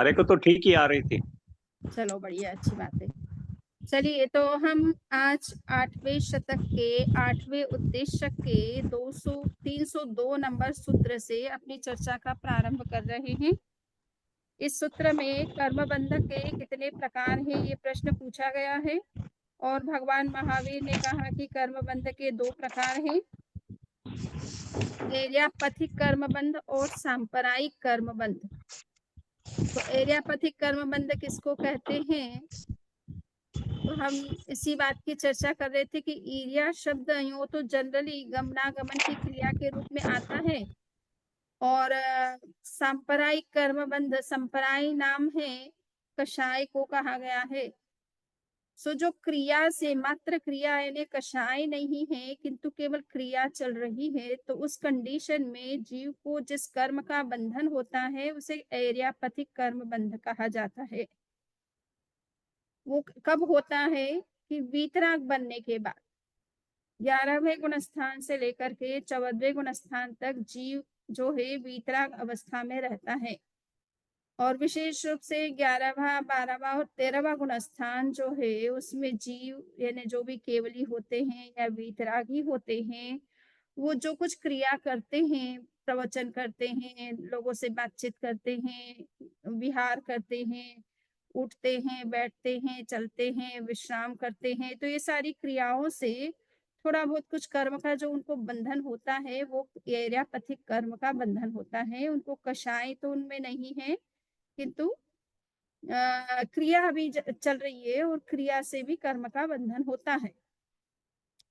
हमारे को तो ठीक ही आ रही थी। चलो बढ़िया, अच्छी बात है। चलिए, तो हम आज 8वें शतक के 8वें उद्देश्य के 302 नंबर सूत्र से अपनी चर्चा का प्रारंभ कर रहे हैं। इस सूत्र में कर्मबंध के कितने प्रकार हैं, ये प्रश्न पूछा गया है और भगवान महावीर ने कहा कि कर्मबंध के 2 प्रकार हैं, एर्यापथिक कर्मबंध और सांप्रदायिक कर्मबंध। तो एर्यापथिक कर्मबंध किसको कहते हैं? तो हम इसी बात की चर्चा कर रहे थे कि ईर्या शब्द यूं तो जनरली गमनागमन की क्रिया के रूप में आता है और सांप्रदायिक कर्मबंध संप्रदाय नाम है, कषाय को कहा गया है। सो जो क्रिया से मात्र क्रिया यानी कषाय नहीं है किंतु केवल क्रिया चल रही है, तो उस कंडीशन में जीव को जिस कर्म का बंधन होता है उसे एर्यापथिक कर्म बंध कहा जाता है। वो कब होता है कि वीतराग बनने के बाद 11वें गुण स्थान से लेकर के 14वें गुण स्थान तक जीव जो है वीतराग अवस्था में रहता है और विशेष रूप से 11वां 12वां और 13वां गुण स्थान जो है उसमें जीव यानी जो भी केवली होते हैं या वीतरागी होते हैं, वो जो कुछ क्रिया करते हैं, प्रवचन करते हैं, लोगों से बातचीत करते हैं, विहार करते हैं, उठते हैं, बैठते हैं, चलते हैं, विश्राम करते हैं, तो ये सारी क्रियाओं से थोड़ा बहुत कुछ कर्म का जो उनको बंधन होता है वो एर्यापथिक कर्म का बंधन होता है। उनको कषाय तो उनमें नहीं है, किंतु क्रिया अभी चल रही है और क्रिया से भी कर्म का बंधन होता है।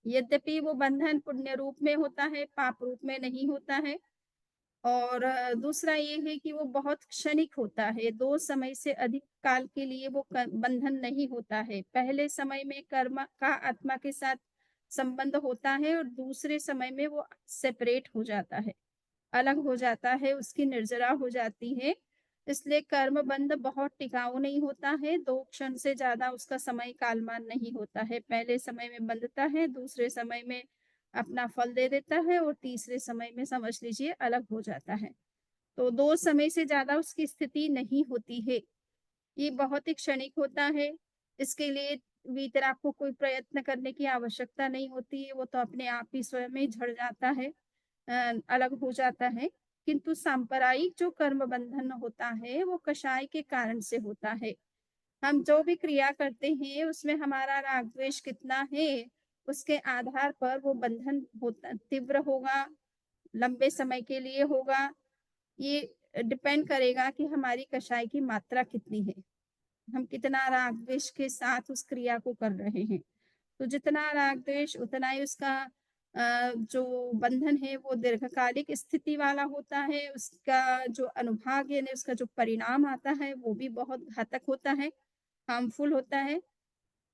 यद्यपि वो बंधन पुण्य रूप में होता है, पाप रूप में नहीं होता है। और दूसरा ये है कि वो बहुत क्षणिक होता है, 2 समय से अधिक काल के लिए वो बंधन नहीं होता है। पहले समय में कर्म का आत्मा के साथ संबंध होता है और दूसरे समय में वो सेपरेट हो जाता है, अलग हो जाता है, उसकी निर्जरा हो जाती है। इसलिए कर्म बंध बहुत टिकाऊ नहीं होता है, 2 क्षण से ज़्यादा उसका समय कालमान नहीं होता है। पहले समय में बंधता है, दूसरे समय में अपना फल दे देता है और तीसरे समय में समझ लीजिए अलग हो जाता है। तो 2 समय से ज़्यादा उसकी स्थिति नहीं होती है। ये बहुत ही क्षणिक होता है। इसके लिए वीतराग को कोई प्रयत्न करने की आवश्यकता नहीं होती है, वो तो अपने आप ही स्वयं ही झड़ जाता है, अलग हो जाता है। किंतु सांप्रदायिक जो कर्म बंधन होता है, वो कषाय के कारण से होता है। हम जो भी क्रिया करते हैं, उसमें हमारा राग द्वेष कितना है, उसके आधार पर वो बंधन होता तीव्र होगा, लंबे समय के लिए होगा। ये डिपेंड करेगा कि हमारी कषाय की मात्रा कितनी है। हम कितना राग द्वेष के साथ उस क्रिया को कर रहे हैं। तो जितना राग द्वेष उतना ही उसका जो बंधन है वो दीर्घकालिक स्थिति वाला होता है, उसका जो अनुभाग यानी उसका जो परिणाम आता है वो भी बहुत घातक होता है, हार्मफुल होता है।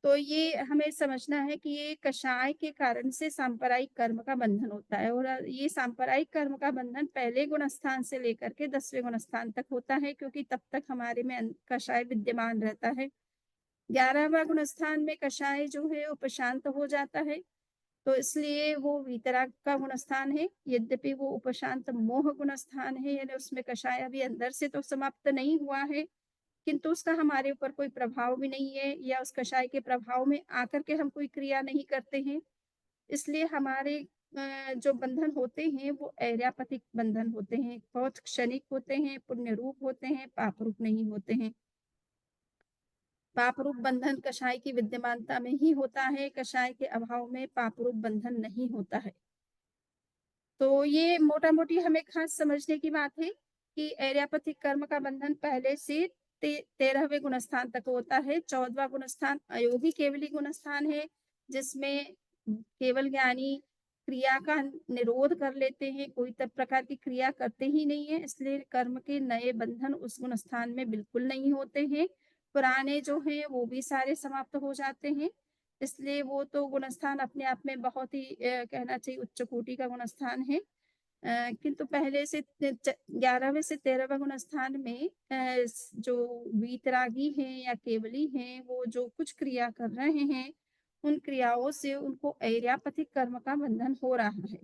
तो ये हमें समझना है कि ये कषाय के कारण से सांप्रदायिक कर्म का बंधन होता है और ये सांप्रदायिक कर्म का बंधन पहले गुण स्थान से लेकर के 10वें गुण स्थान तक होता है, क्योंकि तब तक हमारे में कषाय विद्यमान रहता है। 11वां गुण स्थान में कषाय जो है वो प्रशांत हो जाता है, तो इसलिए वो वीतराग का गुण स्थान है। यद्यपि वो उपशांत मोह गुण स्थान है, यानी उसमें कषाय अभी अंदर से तो समाप्त नहीं हुआ है, किंतु उसका हमारे ऊपर कोई प्रभाव भी नहीं है या उस कषाय के प्रभाव में आकर के हम कोई क्रिया नहीं करते हैं। इसलिए हमारे जो बंधन होते हैं वो एर्यापथिक बंधन होते हैं, बहुत क्षणिक होते हैं, पुण्य रूप होते हैं, पाप रूप नहीं होते हैं। पाप रूप बंधन कषाय की विद्यमानता में ही होता है, कषाय के अभाव में पाप रूप बंधन नहीं होता है। तो ये मोटा-मोटी हमें खास समझने की बात है कि एर्यापथिक कर्म का बंधन पहले से 13वें गुण स्थान तक होता है। 14वां गुण स्थान अयोगी केवली गुण स्थान है, जिसमें केवल ज्ञानी क्रिया का निरोध कर लेते हैं, कोई तब प्रकार की क्रिया करते ही नहीं है, इसलिए कर्म के नए बंधन उस गुण स्थान में बिल्कुल नहीं होते हैं। पुराने जो हैं वो भी सारे समाप्त हो जाते हैं। इसलिए वो तो गुणस्थान अपने आप में बहुत ही कहना चाहिए उच्च कोटि का गुणस्थान है। किंतु पहले से 11वें से 13वें गुणस्थान में जो वीतरागी हैं या केवली हैं, वो जो कुछ क्रिया कर रहे हैं, उन क्रियाओं से उनको ऐर्यापथिक कर्म का बंधन हो रहा है।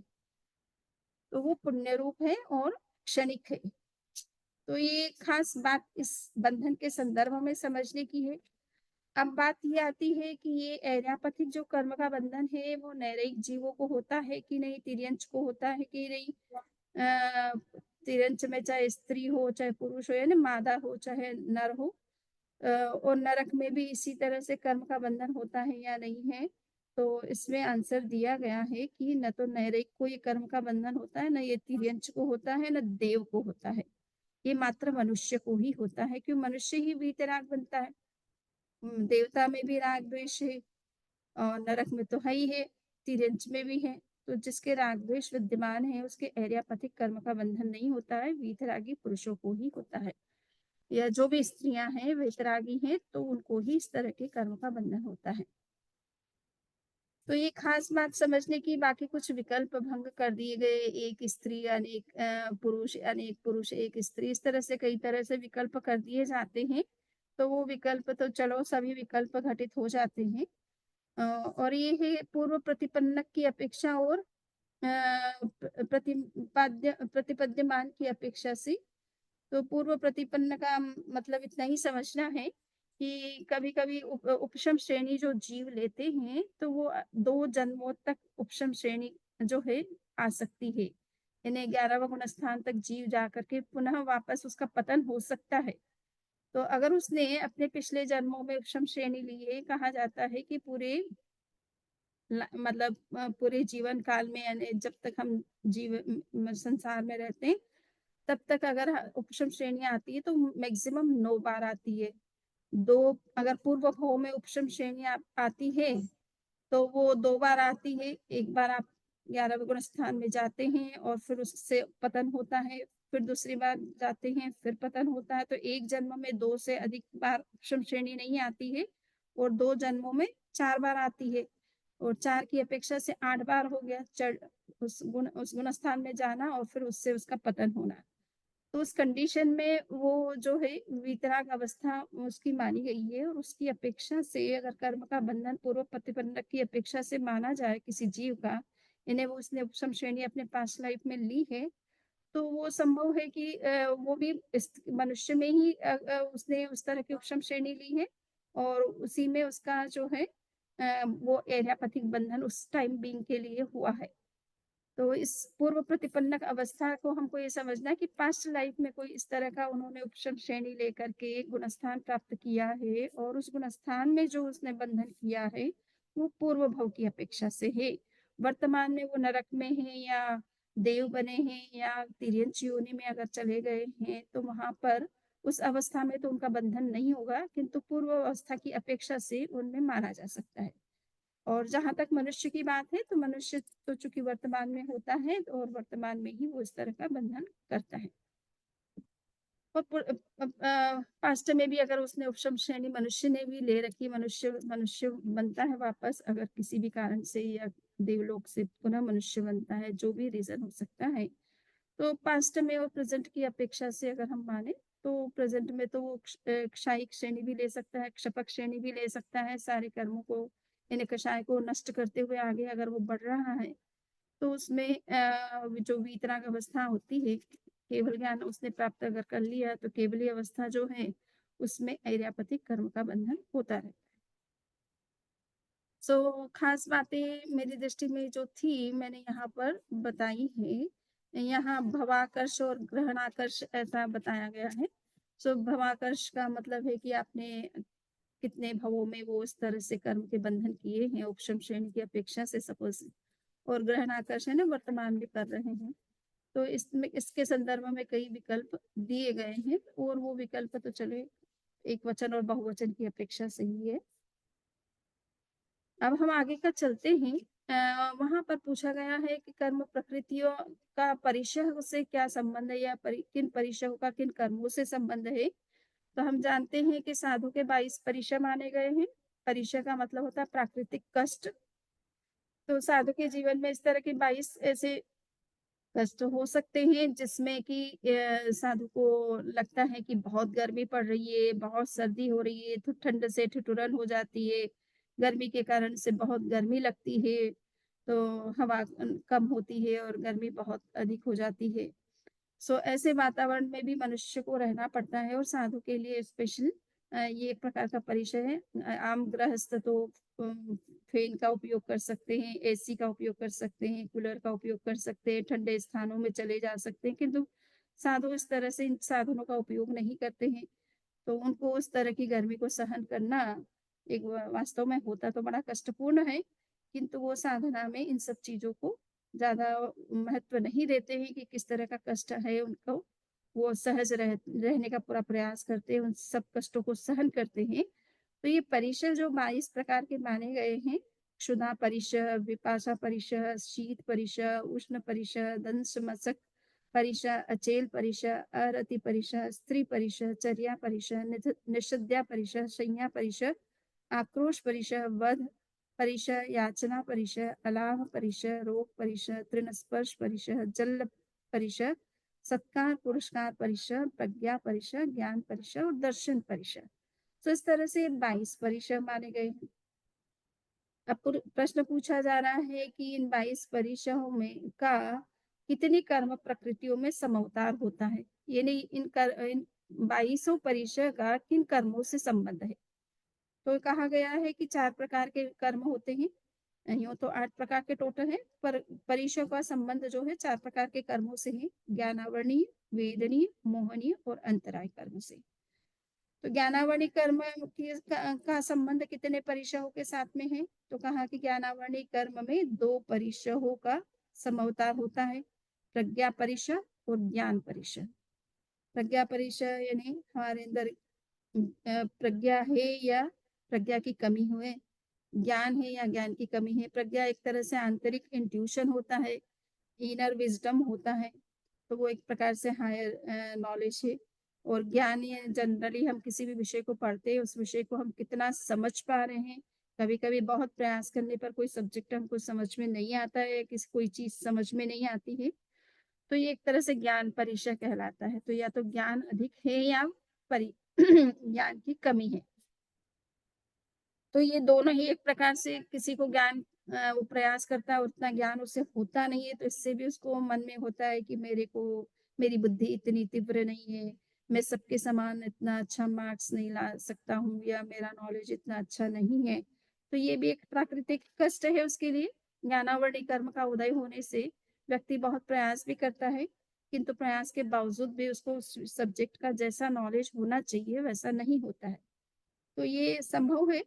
तो वो पुण्य रूप है और क्षणिक है। तो ये खास बात इस बंधन के संदर्भ में समझने की है। अब बात ये आती है कि ये ऐर्यापथिक जो कर्म का बंधन है वो नैरेयिक जीवों को होता है कि नहीं, तिर्यंच को होता है कि नहीं। अ, तिर्यंच में चाहे स्त्री हो, चाहे पुरुष हो, यानी मादा हो, चाहे नर हो। और नरक में भी इसी तरह से कर्म का बंधन होता है या नहीं है। तो इसमें आंसर दिया गया है कि न तो नैरेयिक को ये कर्म का बंधन होता है, न ये तिर्यंच को होता है, न देव को होता है। ये मात्र मनुष्य को ही होता है, क्यों मनुष्य ही वीतराग बनता है। देवता में भी राग द्वेष है और नरक में तो है ही है, तिर्यंच में भी है। तो जिसके राग द्वेष विद्यमान है उसके ऐर्यापथिक कर्म का बंधन नहीं होता है, वीतरागी पुरुषों को ही होता है। या जो भी स्त्रियां हैं वीतरागी हैं तो उनको ही इस तरह के कर्म का बंधन होता है। तो ये खास बात समझने की, बाकी कुछ विकल्प भंग कर दिए गए, एक स्त्री अनेक पुरुष, अनेक पुरुष एक स्त्री, इस तरह से कई तरह से विकल्प कर दिए जाते हैं। तो वो विकल्प तो चलो सभी विकल्प घटित हो जाते हैं। और ये है पूर्व प्रतिपन्नक की अपेक्षा और प्रतिपद्यमान की अपेक्षा से। तो पूर्व प्रतिपन्न का मतलब इतना ही समझना है कि कभी-कभी उपशम श्रेणी जो जीव लेते हैं तो वो 2 जन्मों तक उपशम श्रेणी जो है आ सकती है। यानी 11वां गुण स्थान तक जीव जाकर के पुनः वापस उसका पतन हो सकता है। तो अगर उसने अपने पिछले जन्मों में उपशम श्रेणी ली है, कहा जाता है कि पूरे मतलब पूरे जीवन काल में, यानी जब तक हम संसार में रहते हैं तब तक अगर उपशम श्रेणियां आती है तो मैक्सिमम 9 बार आती है। 2 अगर पूर्व भाव में उपशम श्रेणियां आती है तो वो 2 बार आती है। एक बार आप 11वें गुण स्थान में जाते हैं और फिर उससे पतन होता है, फिर दूसरी बार जाते हैं फिर पतन होता है। तो एक जन्म में 2 से अधिक बार उपशम श्रेणी नहीं आती है और 2 जन्मों में 4 बार आती है। और 4 की अपेक्षा से 8 बार हो गया चढ़ उस गुण स्थान में जाना और फिर उससे उसका पतन होना। तो उस कंडीशन में वो जो है वितराग अवस्था उसकी मानी गई है। और उसकी अपेक्षा से अगर कर्म का बंधन पूर्व प्रतिबंधक की अपेक्षा से माना जाए किसी जीव का, इन्हें वो उसने उपशम श्रेणी अपने पास्ट लाइफ में ली है, तो वो संभव है कि वो भी इस मनुष्य में ही उसने उस तरह की उपशम श्रेणी ली है और उसी में उसका जो है वो एर्यापथिक बंधन उस टाइम बीइंग के लिए हुआ है। तो इस पूर्व प्रतिपन्नक अवस्था को हमको ये समझना है कि पास्ट लाइफ में कोई इस तरह का उन्होंने उपशम श्रेणी लेकर के गुणस्थान प्राप्त किया है और उस गुणस्थान में जो उसने बंधन किया है वो पूर्व भव की अपेक्षा से है। वर्तमान में वो नरक में है या देव बने हैं या तिर्यंच योनि में अगर चले गए हैं तो वहां पर उस अवस्था में तो उनका बंधन नहीं होगा, किंतु पूर्व अवस्था की अपेक्षा से उनमें माना जा सकता है। और जहाँ तक मनुष्य की बात है तो मनुष्य तो चूंकि वर्तमान में होता है और वर्तमान में ही वो इस तरह का बंधन करता है। और पास्ट में भी अगर उसने उपशम श्रेणी मनुष्य ने भी ले रखी, मनुष्य मनुष्य बनता है वापस अगर किसी भी कारण से, या देवलोक से पुनः मनुष्य बनता है, जो भी रीजन हो सकता है। तो पास्ट में और प्रेजेंट की अपेक्षा से अगर हम माने तो प्रेजेंट में तो वो क्षायिक श्रेणी भी ले सकता है, क्षपक श्रेणी भी ले सकता है। सारे कर्मों को, इन कषाय को नष्ट करते हुए आगे अगर वो बढ़ रहा है तो उसमें जो वीतराग अवस्था होती है, केवल ज्ञान उसने प्राप्त अगर कर लिया तो केवली अवस्था जो है उसमें ऐर्यापतिक कर्म का बंधन होता रहता है। सो खास बातें मेरी दृष्टि में जो थी मैंने यहाँ पर बताई है। यहाँ भवाकर्ष और ग्रहणाकर्ष ऐसा बताया गया है। सो भवाकर्ष का मतलब है कि आपने कितने भवों में वो इस तरह से कर्म के बंधन किए हैं उपशम श्रेणी की अपेक्षा से, सपोज। और ग्रहणाकर्ष है ना, वर्तमान में कर रहे हैं। तो इसमें इसके संदर्भ में कई विकल्प दिए गए हैं और वो विकल्प तो चले एक वचन और बहुवचन की अपेक्षा से ही है। अब हम आगे का चलते हैं। वहां पर पूछा गया है कि कर्म प्रकृतियों का परिशह से क्या संबंध है, या किन परिशह का किन कर्मों से संबंध है। तो हम जानते हैं कि साधु के 22 परिशह माने गए हैं। परिशह का मतलब होता है प्राकृतिक कष्ट। तो साधु के जीवन में इस तरह के 22 ऐसे कष्ट हो सकते हैं जिसमें कि साधु को लगता है कि बहुत गर्मी पड़ रही है, बहुत सर्दी हो रही है, तो ठंड से ठिठुरन हो जाती है, गर्मी के कारण से बहुत गर्मी लगती है, तो हवा कम होती है और गर्मी बहुत अधिक हो जाती है। सो ऐसे वातावरण में भी मनुष्य को रहना पड़ता है और साधु के लिए स्पेशल ये एक प्रकार का परिचय है। आम गृहस्थ तो फैन का उपयोग कर सकते हैं, एसी का उपयोग कर सकते हैं, कूलर का उपयोग कर सकते हैं, ठंडे स्थानों में चले जा सकते हैं, किंतु साधु इस तरह से इन साधनों का उपयोग नहीं करते हैं। तो उनको उस तरह की गर्मी को सहन करना एक वास्तव में होता तो बड़ा कष्टपूर्ण है, किंतु वो साधना में इन सब चीज़ों को ज़्यादा महत्व नहीं देते हैं कि किस तरह का कष्ट है उनको। वो सहज रहने का पूरा प्रयास करते हैं, उन सब कष्टों को सहन करते हैं। तो ये परिशर जो 22 प्रकार के माने गए हैं, क्षुधा परिशर, विपाशा परिशर, शीत परिशर, उष्ण परिशर, दंश मशक परिशर, अचेल परिशर, अरति परिशर, स्त्री परिशर, चर्या परिशर, निषद्या परिशर, शय्या परिशर, आक्रोश परिशर, वध परिशर, याचना परिशर, अलाभ परिशर, रोग परिशर, तृण स्पर्श परिशर, जल परिशर, सत्कार पुरस्कार परिशर, प्रज्ञा परिशर, ज्ञान परिशर और दर्शन परिशर। तो इस तरह से 22 परिशर माने गए हैं। अब प्रश्न पूछा जा रहा है कि इन 22 परिशरों में का कितनी कर्म प्रकृतियों में समअवतार होता है, यानी इन 22 परिशर का किन कर्मों से संबंध है। तो कहा गया है कि 4 प्रकार के कर्म होते हैं। यूँ तो 8 प्रकार के टोटल है, पर परिशर का संबंध जो है 4 प्रकार के कर्मों से है, ज्ञानावरणीय, वेदनीय, मोहनीय और अंतराय कर्म से। तो ज्ञानावरणी कर्म का संबंध कितने परिशहों के साथ में है, तो कहा कि ज्ञानावरणी कर्म में 2 परिशहों का समअवतार होता है, प्रज्ञा परिशह और ज्ञान परिशह। प्रज्ञा परिशह यानी हमारे अंदर प्रज्ञा है या प्रज्ञा की कमी हुए, ज्ञान है या ज्ञान की कमी है। प्रज्ञा एक तरह से आंतरिक इंट्यूशन होता है, इनर विजडम होता है, तो वो एक प्रकार से हायर नॉलेज है। और ज्ञान ये जनरली हम किसी भी विषय को पढ़ते हैं, उस विषय को हम कितना समझ पा रहे हैं। कभी कभी बहुत प्रयास करने पर कोई सब्जेक्ट हमको समझ में नहीं आता है, किसी कोई चीज समझ में नहीं आती है, तो ये एक तरह से ज्ञान परिचय कहलाता है। तो या तो ज्ञान अधिक है या परि ज्ञान की कमी है। तो ये दोनों ही एक प्रकार से किसी को ज्ञान वो प्रयास करता है, उतना ज्ञान उसे होता नहीं है, तो इससे भी उसको मन में होता है कि मेरी बुद्धि इतनी तीव्र नहीं है, मैं सबके समान इतना अच्छा मार्क्स नहीं ला सकता हूँ, या मेरा नॉलेज इतना अच्छा नहीं है। तो ये भी एक प्राकृतिक कष्ट है उसके लिए। ज्ञानावरणी कर्म का उदय होने से व्यक्ति बहुत प्रयास भी करता है, किंतु प्रयास के बावजूद भी उसको सब्जेक्ट का जैसा नॉलेज होना चाहिए वैसा नहीं होता है। तो ये संभव है।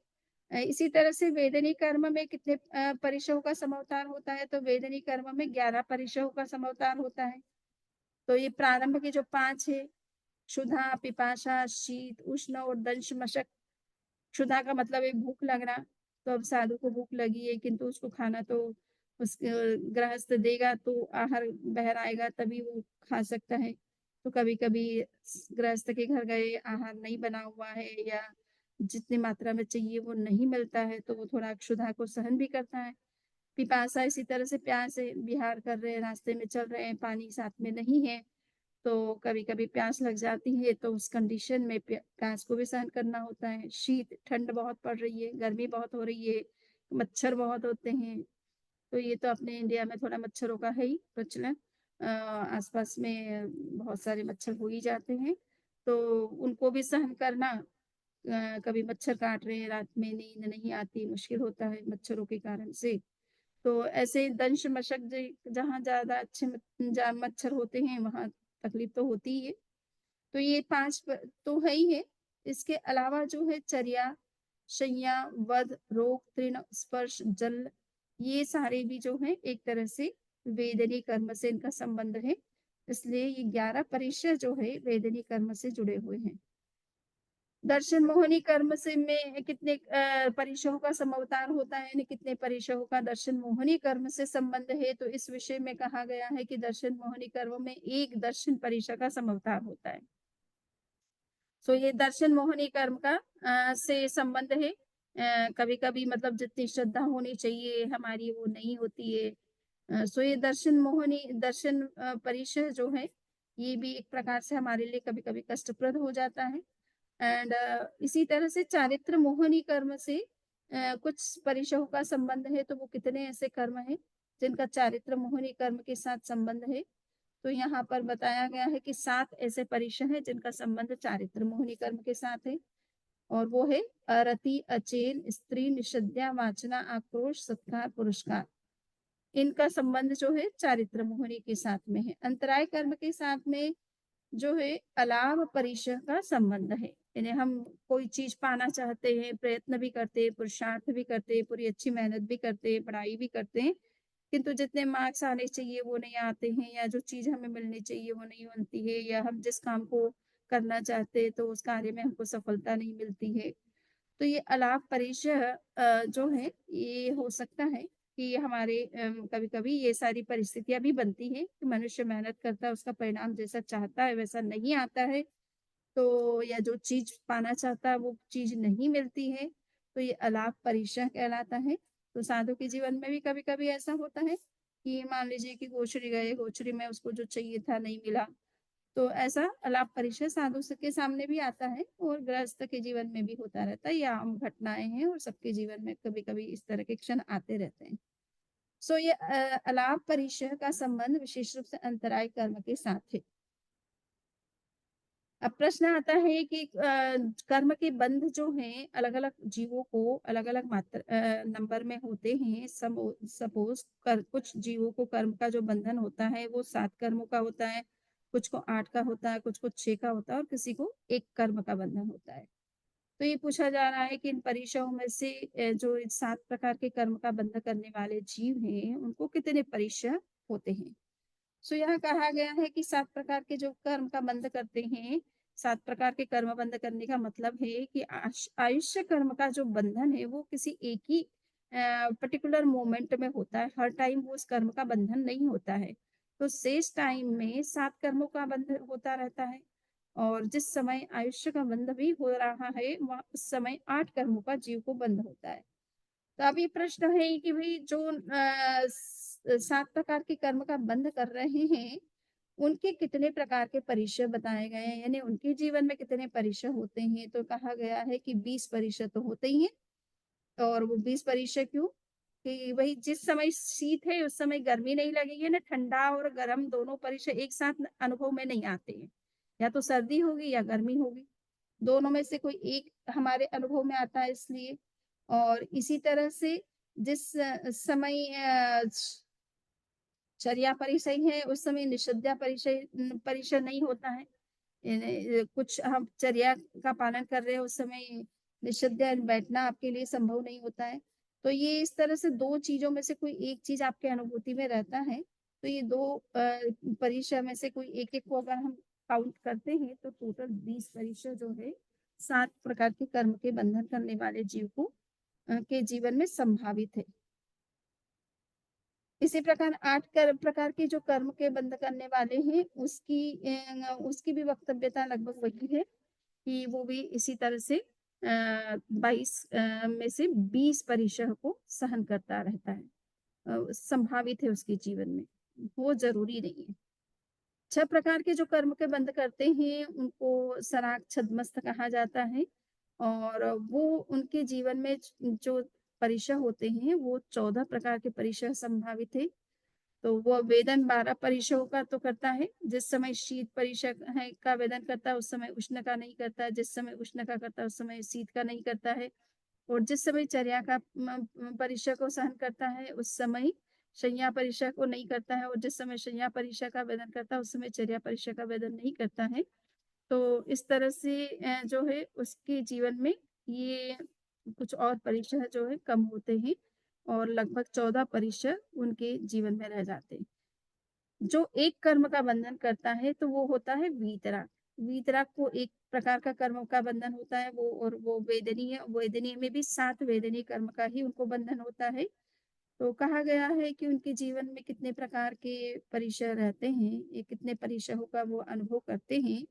इसी तरह से वेदनी कर्म में कितने परिशहों का समअवतार होता है, तो वेदनी कर्म में 11 परिशहों का समअवतार होता है। तो ये प्रारंभ के जो 5 है, क्षुधा, पिपाशा, शीत, उष्ण और दंश मशक। क्षुधा का मतलब है भूख लगना, तो अब साधु को भूख लगी है, किंतु उसको खाना तो उस गृहस्थ देगा तो आहार बहर आएगा तभी वो खा सकता है। तो कभी कभी गृहस्थ के घर गए, आहार नहीं बना हुआ है या जितनी मात्रा में चाहिए वो नहीं मिलता है, तो वो थोड़ा क्षुधा को सहन भी करता है। पिपासा इसी तरह से, प्यास है, विहार कर रहे हैं, रास्ते में चल रहे हैं, पानी साथ में नहीं है, तो कभी-कभी प्यास लग जाती है, तो उस कंडीशन में प्यास को भी सहन करना होता है। शीत, ठंड बहुत पड़ रही है, गर्मी बहुत हो रही है, मच्छर बहुत होते हैं, तो ये तो अपने इंडिया में थोड़ा मच्छरों का है ही प्रचलन। आसपास में बहुत सारे मच्छर हो ही जाते हैं, तो उनको भी सहन करना। कभी मच्छर काट रहे हैं, रात में नींद नहीं आती, मुश्किल होता है मच्छरों के कारण से। तो ऐसे दंश मशक जहाँ ज़्यादा अच्छे मच्छर होते हैं वहाँ तकलीफ तो होती ही है। तो ये 5 तो है ही है। इसके अलावा जो है चर्या, शय्या, वध, रोग, तृण, स्पर्श, जल, ये सारे भी जो है एक तरह से वेदनी कर्म से इनका संबंध है। इसलिए ये 11 परिचय जो है वेदनी कर्म से जुड़े हुए हैं। दर्शन मोहनी कर्म से में कितने परिशहों का समअवतार होता है, यानी कितने परिशहों का दर्शन मोहनी कर्म से संबंध है, तो इस विषय में कहा गया है कि दर्शन मोहनी कर्म में एक दर्शन परिशह का समअवतार होता है। सो ये दर्शन मोहनी कर्म का से संबंध है। कभी कभी मतलब जितनी श्रद्धा होनी चाहिए हमारी वो नहीं होती है। सो ये दर्शन मोहनी दर्शन परिशह जो है, ये भी एक प्रकार से हमारे लिए कभी कभी कष्टप्रद हो जाता है। एंड इसी तरह से चारित्र मोहनी कर्म से कुछ परिशहों का संबंध है, तो वो कितने ऐसे कर्म हैं जिनका चारित्र मोहनी कर्म के साथ संबंध है। तो यहाँ पर बताया गया है कि 7 ऐसे परिशर हैं जिनका संबंध चारित्र मोहिनी कर्म के साथ है, और वो है अरति, अचेल, स्त्री, निषद्या, वाचना, आक्रोश, सत्कार, पुरस्कार। इनका संबंध जो है चारित्र मोहिनी के साथ में है। अंतराय कर्म के साथ में जो है अलाभ परिशह का संबंध है। यानी हम कोई चीज पाना चाहते हैं, प्रयत्न भी करते हैं, पुरुषार्थ भी करते हैं, पूरी अच्छी मेहनत भी करते हैं, पढ़ाई भी करते हैं, किंतु जितने मार्क्स आने चाहिए वो नहीं आते हैं, या जो चीज हमें मिलनी चाहिए वो नहीं मिलती है, या हम जिस काम को करना चाहते हैं तो उस कार्य में हमको सफलता नहीं मिलती है। तो ये अलाप परिचय जो है ये हो सकता है कि हमारे कभी-कभी ये सारी परिस्थितियाँ भी बनती हैं कि मनुष्य मेहनत करता है, उसका परिणाम जैसा चाहता है वैसा नहीं आता है, तो या जो चीज़ पाना चाहता है वो चीज़ नहीं मिलती है, तो ये अलाप परिचय कहलाता है। तो साधु के जीवन में भी कभी-कभी ऐसा होता है कि मान लीजिए कि गोचरी गए, गोचरी में उसको जो चाहिए था नहीं मिला, तो ऐसा अलाप परिचय साधु के सामने भी आता है और गृहस्थ के जीवन में भी होता रहता है। ये आम घटनाएं हैं और सबके जीवन में कभी-कभी इस तरह के क्षण आते रहते हैं। सो ये अलाप परिचय का संबंध विशेष रूप से अंतराय कर्म के साथ है। अब प्रश्न आता है कि कर्म के बंध जो हैं अलग-अलग जीवों को अलग-अलग नंबर में होते हैं। सपोज कर कुछ जीवों को कर्म का जो बंधन होता है वो 7 कर्मों का होता है, कुछ को 8 का होता है, कुछ को 6 का होता है और किसी को 1 कर्म का बंधन होता है। तो ये पूछा जा रहा है कि इन परिशयों में से जो इन 7 प्रकार के कर्म का बंधन करने वाले जीव हैं, उनको कितने परिशय होते हैं? सो यहाँ कहा गया है कि 7 प्रकार के जो कर्म का बंध करते हैं, 7 प्रकार के कर्म बंध करने का मतलब है कि आयुष्य कर्म का जो बंधन है वो किसी एक ही पर्टिकुलर मोमेंट में होता है। हर टाइम वो उस कर्म का बंधन नहीं होता है। तो शेष टाइम में 7 कर्मों का बंधन होता रहता है, और जिस समय आयुष्य का बंध भी हो रहा है, वहाँ उस समय 8 कर्मों का जीव को बंध होता है। तो अब ये प्रश्न है कि भई जो 7 प्रकार के कर्म का बंध कर रहे हैं, उनके कितने प्रकार के परिचय बताए गए हैं, यानी उनके जीवन में कितने परिचय होते हैं? तो कहा गया है कि 20 परिचय तो होते ही हैं। और वो 20 परिचय क्यों? कि भई जिस समय शीत है उस समय गर्मी नहीं लगेगी ना, ठंडा और गरम दोनों परिचय एक साथ अनुभव में नहीं आते हैं। या तो सर्दी होगी या गर्मी होगी। दोनों में से कोई एक हमारे अनुभव में आता है इसलिए। और इसी तरह से जिस समय चर्या परिचय है उस समय निषद्या परिचय नहीं होता है। कुछ हम चर्या का पालन कर रहे हैं उस समय निषद्या बैठना आपके लिए संभव नहीं होता है। तो ये इस तरह से 2 चीज़ों में से कोई एक चीज़ आपके अनुभूति में रहता है। तो ये 2 परिचय में से कोई एक-एक को अगर हम काउंट करते हैं तो टोटल 20 परिचय जो है 7 प्रकार के कर्म के बंधन करने वाले जीव को के जीवन में संभावित है। इसी प्रकार 8 प्रकार के जो कर्म के बंध करने वाले हैं उसकी भी वक्तव्यता लगभग वही है कि वो भी इसी तरह से 22 में से 20 परिशह को सहन करता रहता है। संभावित है उसके जीवन में, वो ज़रूरी नहीं है। 6 प्रकार के जो कर्म के बंध करते हैं उनको सराग छद्मस्त कहा जाता है, और वो उनके जीवन में जो परिशह होते हैं वो 14 प्रकार के परिशह संभावित है। तो वो वेदन 12 परिशों का तो करता है, जिस समय शीत परिषद है का वेदन करता है उस समय उष्ण का नहीं करता है, जिस समय उष्ण का करता है उस समय शीत का नहीं करता है, और जिस समय चर्या का परिषद को सहन करता है उस समय शय्या परिषद को नहीं करता है, और जिस समय शय्या परिषद का वेदन करता है उस समय चर्या परिषद का वेदन नहीं करता है। तो इस तरह से जो है उसके जीवन में ये कुछ और परिचय जो है कम होते हैं, और लगभग 14 परिचय उनके जीवन में रह जाते हैं। जो एक कर्म का बंधन करता है तो वो होता है वीतराग। वीतराग को एक प्रकार का कर्म का बंधन होता है, वो और वो वेदनीय वेदनीय में भी 7 वेदनीय कर्म का ही उनको बंधन होता है। तो कहा गया है कि उनके जीवन में कितने प्रकार के परिचय रहते हैं, ये कितने परिचयों का वो अनुभव करते हैं।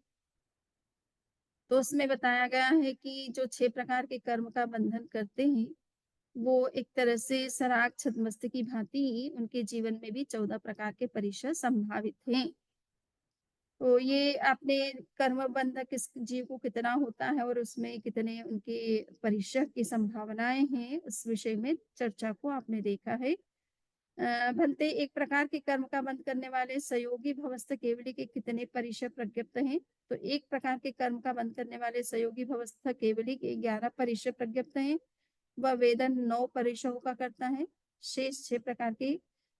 तो उसमें बताया गया है कि जो 6 प्रकार के कर्म का बंधन करते हैं, वो एक तरह से सराग छद्मस्त की भांति ही उनके जीवन में भी 14 प्रकार के परिचय संभावित हैं। तो ये आपने कर्म बंध किस जीव को कितना होता है और उसमें कितने उनके परिचय की संभावनाएँ हैं, उस विषय में चर्चा को आपने देखा है। भंते एक प्रकार के कर्म का बंध करने वाले सहयोगी भवस्थ केवली के कितने परिशय प्रज्ञप्त हैं? तो एक प्रकार के कर्म का बंध करने वाले सहयोगी भवस्थ केवली के 11 परिशय प्रज्ञप्त हैं। वह वेदन 9 परिशयों का करता है। शेष 6 प्रकार के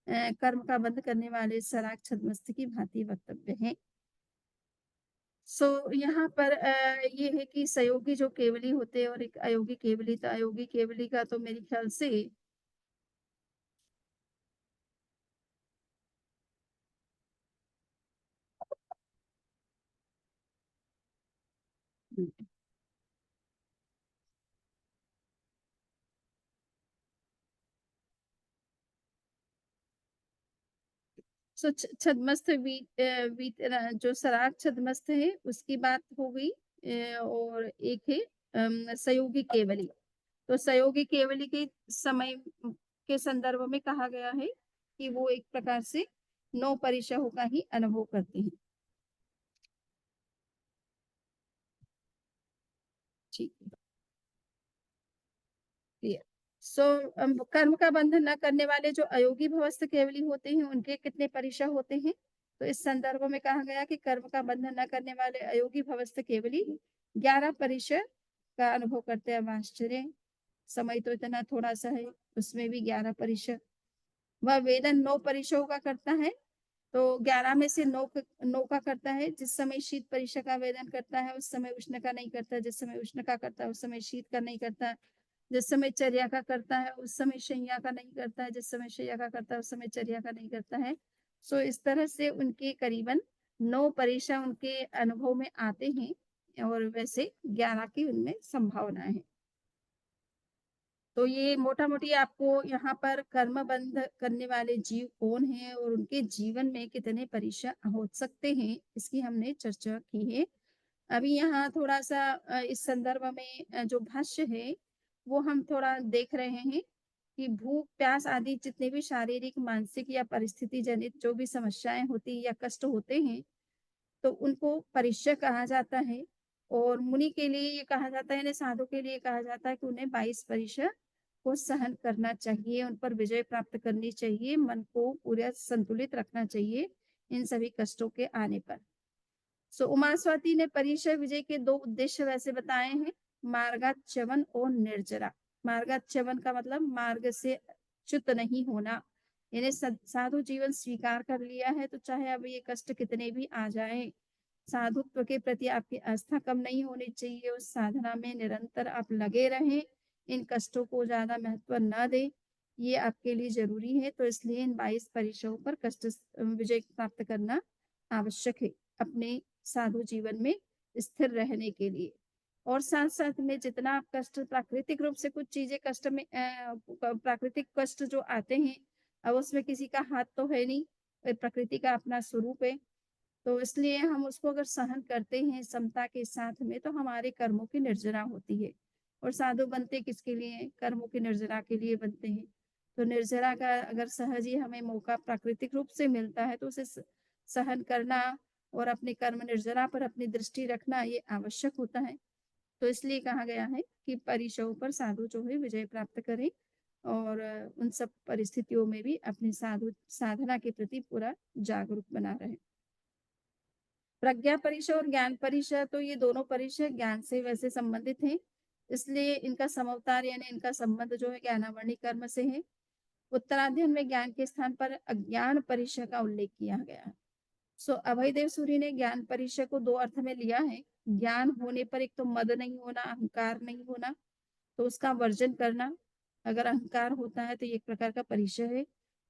कर्म का बंध करने वाले सराग छद्मस्त की भांति वक्तव्य है। यहाँ पर ये है कि सहयोगी जो केवली होते हैं और एक अयोगी केवली, तो अयोगी केवली का तो मेरे ख्याल से छद्मस्त जो सराग छद्मस्त है उसकी बात हो गई। और एक है सहयोगी केवली। तो सहयोगी केवली के समय के संदर्भ में कहा गया है कि वो एक प्रकार से 9 परिशहों का ही अनुभव करते हैं। ठीक है, क्लियर। कर्म का बंधन न करने वाले जो अयोगी भवस्थ केवली होते हैं उनके कितने परिशह होते हैं? तो इस संदर्भ में कहा गया कि कर्म का बंधन न करने वाले अयोगी भवस्थ केवली 11 परिशय का अनुभव करते हैं। आश्चर्य, समय तो इतना थोड़ा सा है, उसमें भी 11 परिशय। वह वेदन 9 परिशयों का करता है। तो 11 में से 9 का करता है। जिस समय शीत परिशय का वेदन करता है उस समय उष्ण का नहीं करता, जिस समय उष्ण का करता है उस समय शीत का नहीं करता, जिस समय चर्या का करता है उस समय शैया का नहीं करता है, जिस समय शैया का करता है उस समय चर्या का नहीं करता है। इस तरह से उनके करीबन 9 परीक्षा उनके अनुभव में आते हैं और वैसे 11 की उनमें संभावना है। तो ये मोटा मोटी आपको यहाँ पर कर्म बंध करने वाले जीव कौन हैं और उनके जीवन में कितने परीक्षा हो सकते हैं इसकी हमने चर्चा की है। अभी यहाँ थोड़ा सा इस संदर्भ में जो भाष्य है वो हम थोड़ा देख रहे हैं कि भूख प्यास आदि जितने भी शारीरिक मानसिक या परिस्थिति जनित जो भी समस्याएं होती या कष्ट होते हैं तो उनको परिश्य कहा जाता है। और मुनि के लिए ये कहा जाता है, यानी साधु के लिए कहा जाता है कि उन्हें 22 परिश्य को सहन करना चाहिए, उन पर विजय प्राप्त करनी चाहिए, मन को पूरा संतुलित रखना चाहिए इन सभी कष्टों के आने पर। उमास्वाति ने परिचय विजय के 2 उद्देश्य वैसे बताए हैं, मार्गाच्यवन और निर्जरा। मार्गाच्यवन का मतलब मार्ग से च्युत नहीं होना, यानी साधु जीवन स्वीकार कर लिया है तो चाहे अब ये कष्ट कितने भी आ जाए, साधुत्व के प्रति आपकी आस्था कम नहीं होनी चाहिए। उस साधना में निरंतर आप लगे रहें, इन कष्टों को ज्यादा महत्व न दें, ये आपके लिए जरूरी है। तो इसलिए इन 22 परीक्षाओं पर कष्ट विजय प्राप्त करना आवश्यक है अपने साधु जीवन में स्थिर रहने के लिए। और साथ साथ में जितना आप कष्ट प्राकृतिक रूप से कुछ चीजें कष्ट में प्राकृतिक कष्ट जो आते हैं अब उसमें किसी का हाथ तो है नहीं, प्रकृति का अपना स्वरूप है। तो इसलिए हम उसको अगर सहन करते हैं समता के साथ में तो हमारे कर्मों की निर्जरा होती है। और साधु बनते किसके लिए? कर्मों की निर्जरा के लिए बनते हैं। तो निर्जरा का अगर सहज ही हमें मौका प्राकृतिक रूप से मिलता है तो उसे सहन करना और अपने कर्म निर्जरा पर अपनी दृष्टि रखना ये आवश्यक होता है। तो इसलिए कहा गया है कि परिशव पर साधु जो है विजय प्राप्त करें और उन सब परिस्थितियों में भी अपनी साधना के प्रति पूरा जागरूक बना रहे। प्रज्ञा परिचय और ज्ञान परिचय, तो ये दोनों परिचय ज्ञान से वैसे संबंधित हैं, इसलिए इनका समअवतार यानी इनका संबंध जो है ज्ञानावरणी कर्म से है। उत्तराध्ययन में ज्ञान के स्थान पर अज्ञान परिचय का उल्लेख किया गया है। अभयदेव सूरी ने ज्ञान परिचय को 2 अर्थ में लिया है। ज्ञान होने पर एक तो मद नहीं होना, अहंकार नहीं होना, तो उसका वर्जन करना। अगर अहंकार होता है तो एक प्रकार का परिचय है।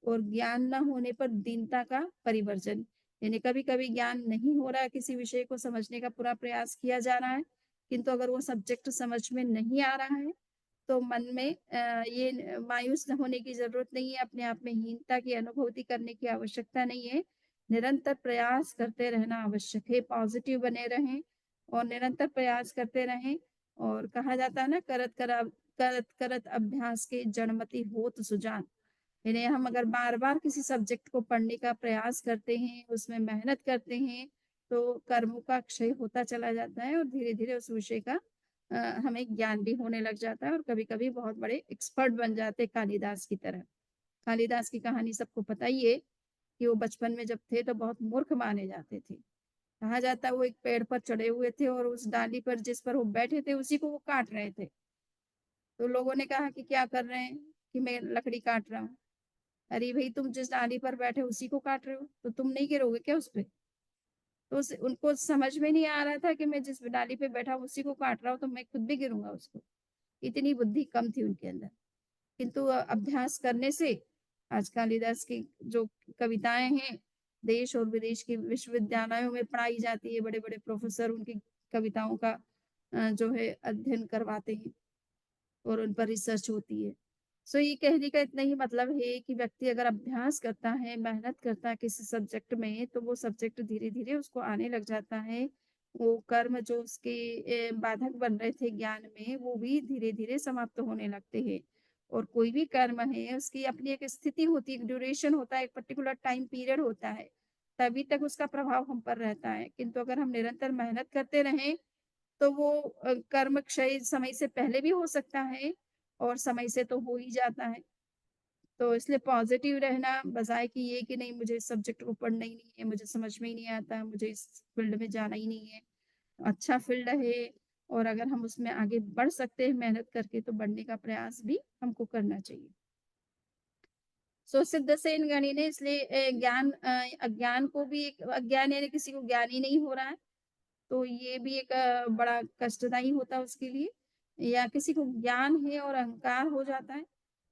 और ज्ञान न होने पर दीनता का परिवर्जन, यानी कभी कभी ज्ञान नहीं हो रहा है, किसी विषय को समझने का पूरा प्रयास किया जा रहा है किंतु अगर वो सब्जेक्ट समझ में नहीं आ रहा है तो मन में ये मायूस होने की जरूरत नहीं है, अपने आप में हीनता की अनुभूति करने की आवश्यकता नहीं है। निरंतर प्रयास करते रहना आवश्यक है, पॉजिटिव बने रहें और निरंतर प्रयास करते रहें। और कहा जाता है ना, करत करत अभ्यास के जड़मति होत सुजान, यानी हम अगर बार बार किसी सब्जेक्ट को पढ़ने का प्रयास करते हैं, उसमें मेहनत करते हैं तो कर्मों का क्षय होता चला जाता है और धीरे धीरे उस विषय का हमें ज्ञान भी होने लग जाता है और कभी कभी बहुत बड़े एक्सपर्ट बन जाते कालिदास की तरह। कालिदास की कहानी सबको पता ही है कि वो बचपन में जब थे तो बहुत मूर्ख माने जाते थे। कहा जाता है वो एक पेड़ पर चढ़े हुए थे और उस डाली पर जिस पर वो बैठे थे उसी को वो काट रहे थे। तो लोगों ने कहा कि क्या कर रहे हैं? कि मैं लकड़ी काट रहा हूँ। अरे भाई तुम जिस डाली पर बैठे उसी को काट रहे हो, तो तुम नहीं गिरोगे क्या उस पे? तो उनको समझ में नहीं आ रहा था कि मैं जिस डाली पे बैठा हूँ उसी को काट रहा हूँ, तो मैं खुद भी गिरूंगा उसको। इतनी बुद्धि कम थी उनके अंदर। किंतु अभ्यास करने से आज कालिदास की जो कविताएं हैं देश और विदेश के विश्वविद्यालयों में पढ़ाई जाती है। बड़े बड़े प्रोफेसर उनकी कविताओं का जो है अध्ययन करवाते हैं और उन पर रिसर्च होती है। सो ये कहने का इतना ही मतलब है कि व्यक्ति अगर अभ्यास करता है, मेहनत करता है किसी सब्जेक्ट में, तो वो सब्जेक्ट धीरे धीरे उसको आने लग जाता है। वो कर्म जो उसके बाधक बन रहे थे ज्ञान में, वो भी धीरे धीरे समाप्त होने लगते हैं। और कोई भी कर्म है उसकी अपनी एक स्थिति होती है, एक ड्यूरेशन होता है, एक पर्टिकुलर टाइम पीरियड होता है, तभी तक उसका प्रभाव हम पर रहता है। किंतु अगर हम निरंतर मेहनत करते रहें तो वो कर्म क्षय समय से पहले भी हो सकता है और समय से तो हो ही जाता है। तो इसलिए पॉजिटिव रहना बजाय कि ये कि नहीं मुझे इस सब्जेक्ट को पढ़ना ही नहीं है, मुझे समझ में ही नहीं आता, मुझे इस फील्ड में जाना ही नहीं है। अच्छा फील्ड है और अगर हम उसमें आगे बढ़ सकते हैं मेहनत करके तो बढ़ने का प्रयास भी हमको करना चाहिए। सो सिद्धसेन गणि ने इसलिए ज्ञान अज्ञान को भी एक अज्ञान यानी किसी को ज्ञान ही नहीं हो रहा है तो ये भी एक बड़ा कष्टदायी होता है उसके लिए। या किसी को ज्ञान है और अहंकार हो जाता है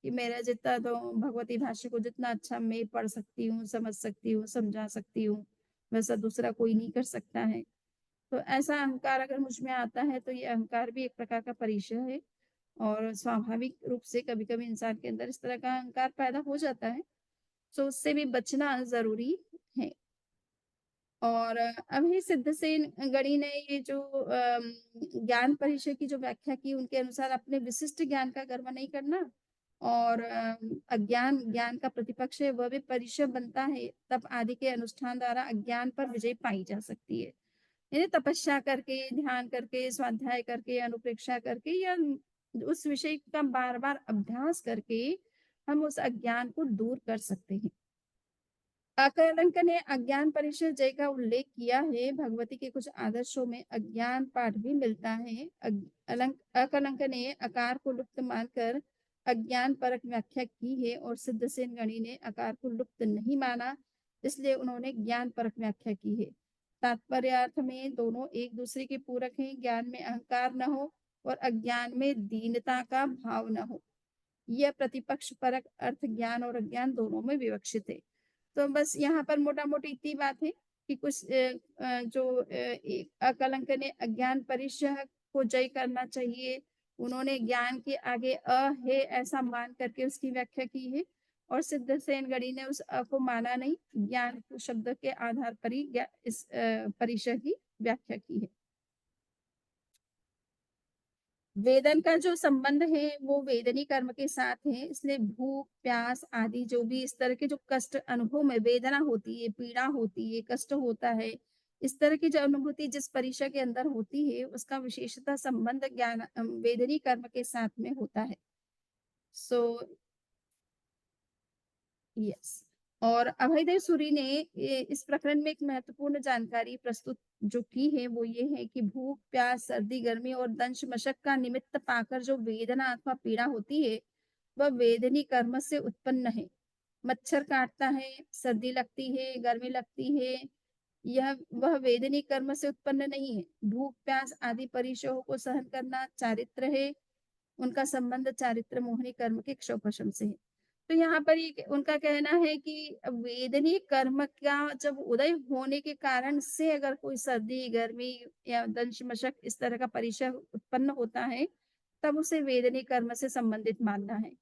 कि मेरा जितना तो भगवती भाष्य को जितना अच्छा मैं पढ़ सकती हूँ, समझ सकती हूँ, समझा सकती हूँ, वैसा दूसरा कोई नहीं कर सकता है। तो ऐसा अहंकार अगर मुझ में आता है तो ये अहंकार भी एक प्रकार का परिचय है और स्वाभाविक रूप से कभी कभी इंसान के अंदर इस तरह का अहंकार पैदा हो जाता है। तो उससे भी बचना जरूरी है। और अभी सिद्धसेन गणि ने ये जो ज्ञान परिचय की जो व्याख्या की उनके अनुसार अपने विशिष्ट ज्ञान का गर्व नहीं करना और अज्ञान ज्ञान का प्रतिपक्ष है वह भी परिचय बनता है, तब आदि के अनुष्ठान द्वारा अज्ञान पर विजय पाई जा सकती है। यानी तपस्या करके, ध्यान करके, स्वाध्याय करके, अनुप्रेक्षा करके या उस विषय का बार बार अभ्यास करके हम उस अज्ञान को दूर कर सकते हैं। अकलंक ने अज्ञान परिचय जय का उल्लेख किया है। भगवती के कुछ आदर्शों में अज्ञान पाठ भी मिलता है। अकलंक ने आकार को लुप्त मानकर अज्ञान परक व्याख्या की है और सिद्धसेन गणि ने आकार को लुप्त नहीं माना, इसलिए उन्होंने ज्ञान परक व्याख्या की है। तात्पर्यार्थ में दोनों एक दूसरे के पूरक हैं। ज्ञान में अहंकार न हो और अज्ञान में दीनता का भाव न हो। यह प्रतिपक्ष परक अर्थ ज्ञान और अज्ञान दोनों में विवक्षित है। तो बस यहाँ पर मोटा मोटी इतनी बात है कि कुछ जो अकलंक ने अज्ञान परिचय को जय करना चाहिए, उन्होंने ज्ञान के आगे है ऐसा मान करके उसकी व्याख्या की है और सिद्धसेन गणि ने उस को माना नहीं, ज्ञान शब्द के आधार पर ही इस परिचय की व्याख्या की है। वेदन का जो संबंध है वो वेदनी कर्म के साथ है, इसलिए भूख प्यास आदि जो भी इस तरह के जो कष्ट अनुभव में वेदना होती है, पीड़ा होती है, कष्ट होता है, इस तरह की जो अनुभूति जिस परिचय के अंदर होती है उसका विशेषता संबंध ज्ञान वेदनी कर्म के साथ में होता है। So yes. और अभयदेव सूरी ने इस प्रकरण में एक महत्वपूर्ण जानकारी प्रस्तुत जो की है वो ये है कि भूख प्यास सर्दी गर्मी और दंश मशक का निमित्त पाकर जो वेदना अथवा पीड़ा होती है वह वेदनी कर्म से उत्पन्न है। मच्छर काटता है, सर्दी लगती है, गर्मी लगती है, यह वह वेदनी कर्म से उत्पन्न नहीं है। भूख प्यास आदि परिचयों को सहन करना चारित्र है, उनका संबंध चारित्र मोहनी कर्म के क्षोभशम से है। तो यहाँ पर ये उनका कहना है कि वेदनीय कर्म का जब उदय होने के कारण से अगर कोई सर्दी गर्मी या दंश मशक इस तरह का परिचय उत्पन्न होता है तब उसे वेदनीय कर्म से संबंधित मानना है।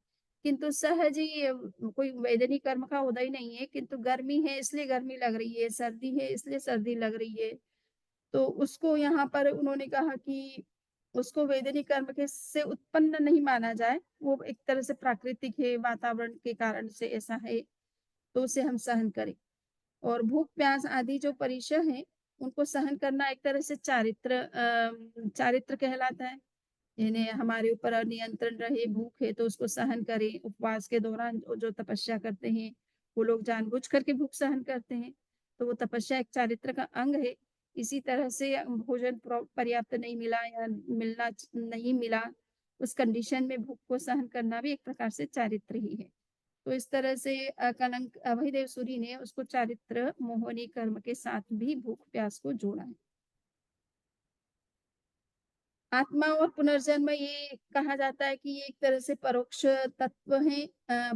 किंतु सहज ही कोई वेदनीय कर्म का उदय नहीं है, किंतु गर्मी है इसलिए गर्मी लग रही है, सर्दी है इसलिए सर्दी लग रही है, तो उसको यहाँ पर उन्होंने कहा कि उसको वेदनी कर्म के से उत्पन्न नहीं माना जाए, वो एक तरह से प्राकृतिक है, वातावरण के कारण से ऐसा है, तो उसे हम सहन करें। और भूख प्यास आदि जो परिचय है उनको सहन करना एक तरह से चारित्र चारित्र कहलाता है। इन्हें हमारे ऊपर नियंत्रण रहे, भूख है तो उसको सहन करें। उपवास के दौरान जो तपस्या करते हैं, वो लोग जानबूझ करके भूख सहन करते हैं, तो वो तपस्या एक चारित्र का अंग है। इसी तरह से भोजन पर्याप्त नहीं मिला या नहीं मिला, उस कंडीशन में भूख को सहन करना भी एक प्रकार से चारित्र ही है। तो इस तरह से कलंक अभयदेव सूरी ने उसको चारित्र मोहनी कर्म के साथ भी भूख प्यास को जोड़ा है। आत्मा और पुनर्जन्म ये कहा जाता है कि ये एक तरह से परोक्ष तत्व है।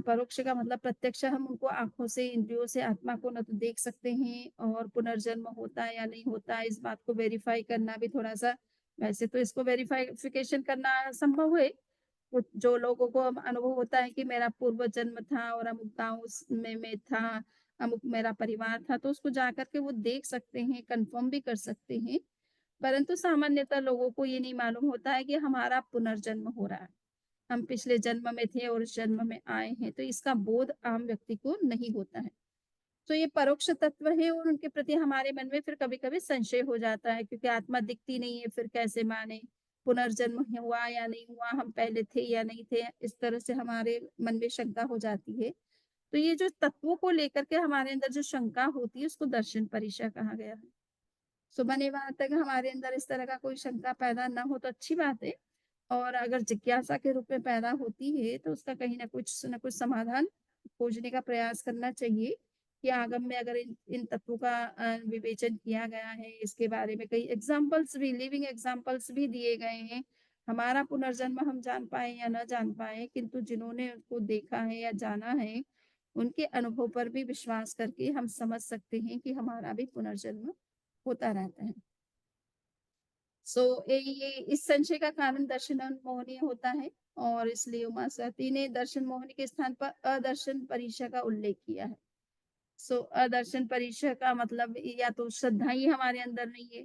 परोक्ष का मतलब प्रत्यक्ष हम उनको आंखों से इंद्रियों से आत्मा को न तो देख सकते हैं, और पुनर्जन्म होता है या नहीं होता है इस बात को वेरीफाई करना भी थोड़ा सा, वैसे तो इसको वेरिफिकेशन करना संभव है। कुछ जो लोगों को अनुभव होता है कि मेरा पूर्व जन्म था और अमुक गाँव में मैं था, अमुक मेरा परिवार था, तो उसको जाकर के वो देख सकते हैं, कंफर्म भी कर सकते हैं। परंतु सामान्यतः लोगों को ये नहीं मालूम होता है कि हमारा पुनर्जन्म हो रहा है। हम पिछले जन्म में थे और इस जन्म में आए हैं, तो इसका बोध आम व्यक्ति को नहीं होता है। तो ये परोक्ष तत्व है और उनके प्रति हमारे मन में फिर कभी-कभी संशय हो जाता है, क्योंकि आत्मा दिखती नहीं है, फिर कैसे माने? पुनर्जन्म हुआ या नहीं हुआ? हम पहले थे या नहीं थे? इस तरह से हमारे मन में शंका हो जाती है। तो ये जो तत्वों को लेकर के हमारे अंदर जो शंका होती है, उसको दर्शन परिचय कहा गया है। सो बने वहां तक हमारे अंदर इस तरह का कोई शंका पैदा ना हो तो अच्छी बात है। और अगर जिज्ञासा के रूप में पैदा होती है तो उसका कहीं ना कुछ समाधान खोजने का प्रयास करना चाहिए, कि आगम में अगर इन तत्वों का विवेचन किया गया है, इसके बारे में कई एग्जाम्पल्स भी, लिविंग एग्जाम्पल्स भी दिए गए हैं। हमारा पुनर्जन्म हम जान पाए या न जान पाए, किंतु जिन्होंने उसको देखा है या जाना है, उनके अनुभव पर भी विश्वास करके हम समझ सकते हैं कि हमारा भी पुनर्जन्म होता रहता है। ये इस संशय का कारण दर्शन मोहनीय होता है, और इसलिए उमा सती ने दर्शन मोहनी के स्थान पर अदर्शन परिचय का उल्लेख किया है। अदर्शन परिचय का मतलब या तो श्रद्धा ही हमारे अंदर नहीं है,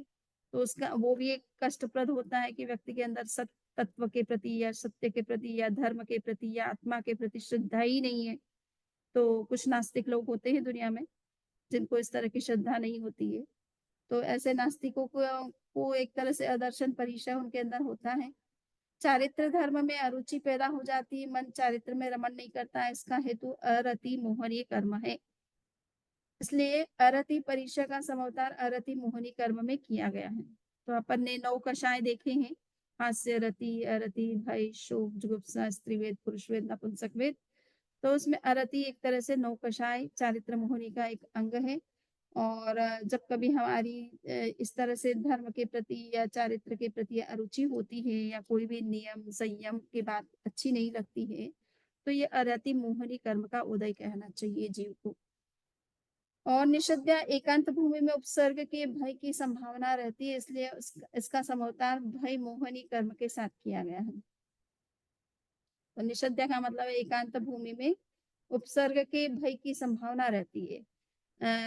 तो उसका वो भी एक कष्टप्रद होता है कि व्यक्ति के अंदर सत्य तत्व के प्रति या सत्य के प्रति या धर्म के प्रति या आत्मा के प्रति श्रद्धा ही नहीं है। तो कुछ नास्तिक लोग होते हैं दुनिया में, जिनको इस तरह की श्रद्धा नहीं होती है। तो ऐसे नास्तिकों को एक तरह से अदर्शन परिचय उनके अंदर होता है। चारित्र धर्म में अरुचि पैदा हो जाती है, मन चारित्र में रमण नहीं करता है, इसका हेतु अरति मोहनीय कर्म है। इसलिए अरति परिचय का समावतार अरति मोहनी कर्म में किया गया है। तो अपन ने 9 कषाय देखे हैं, हास्य, रति, अरति, भय, शोक, जुगुप्सा, स्त्रीवेद, पुरुषवेद, नपुंसकवेद। तो उसमें अरति एक तरह से 9 कषाय चारित्र मोहनी का एक अंग है। और जब कभी हमारी इस तरह से धर्म के प्रति या चारित्र के प्रति अरुचि होती है, या कोई भी नियम संयम की बात अच्छी नहीं लगती है, तो ये अरति मोहनी कर्म का उदय कहना चाहिए जीव को। और निषद्या एकांत भूमि में उपसर्ग के भय की संभावना रहती है, इसलिए इसका समवतार भय मोहनी कर्म के साथ किया गया है। तो निषद्या का मतलब एकांत भूमि में उपसर्ग के भय की संभावना रहती है।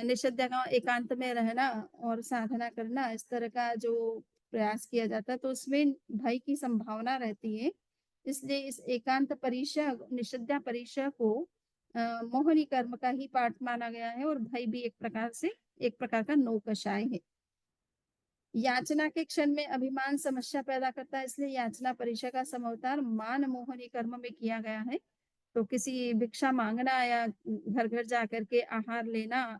निषद्या का एकांत में रहना और साधना करना, इस तरह का जो प्रयास किया जाता है, तो उसमें भय की संभावना रहती है। इसलिए इस एकांत परिचय निषद्या परिचय को मोहनी कर्म का ही पाठ माना गया है, और भय भी एक प्रकार का नौकशाय है। याचना के क्षण में अभिमान समस्या पैदा करता है, इसलिए याचना परिचय का समवतार मान मोहनी कर्म में किया गया है। तो किसी भिक्षा मांगना या घर घर जाकर के आहार लेना,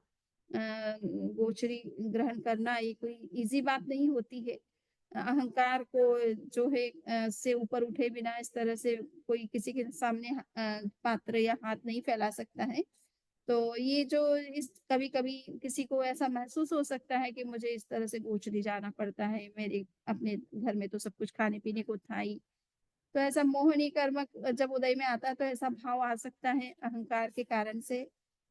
गोचरी ग्रहण करना, ये कोई इजी बात नहीं होती है। अहंकार को जो है से ऊपर उठे बिना इस तरह से कोई किसी के सामने पात्र या हाथ नहीं फैला सकता है। तो ये जो इस कभी कभी किसी को ऐसा महसूस हो सकता है कि मुझे इस तरह से गोचरी जाना पड़ता है, मेरे अपने घर में तो सब कुछ खाने पीने को था ही। तो ऐसा मोहिनी कर्म जब उदय में आता है तो ऐसा भाव आ सकता है, अहंकार के कारण से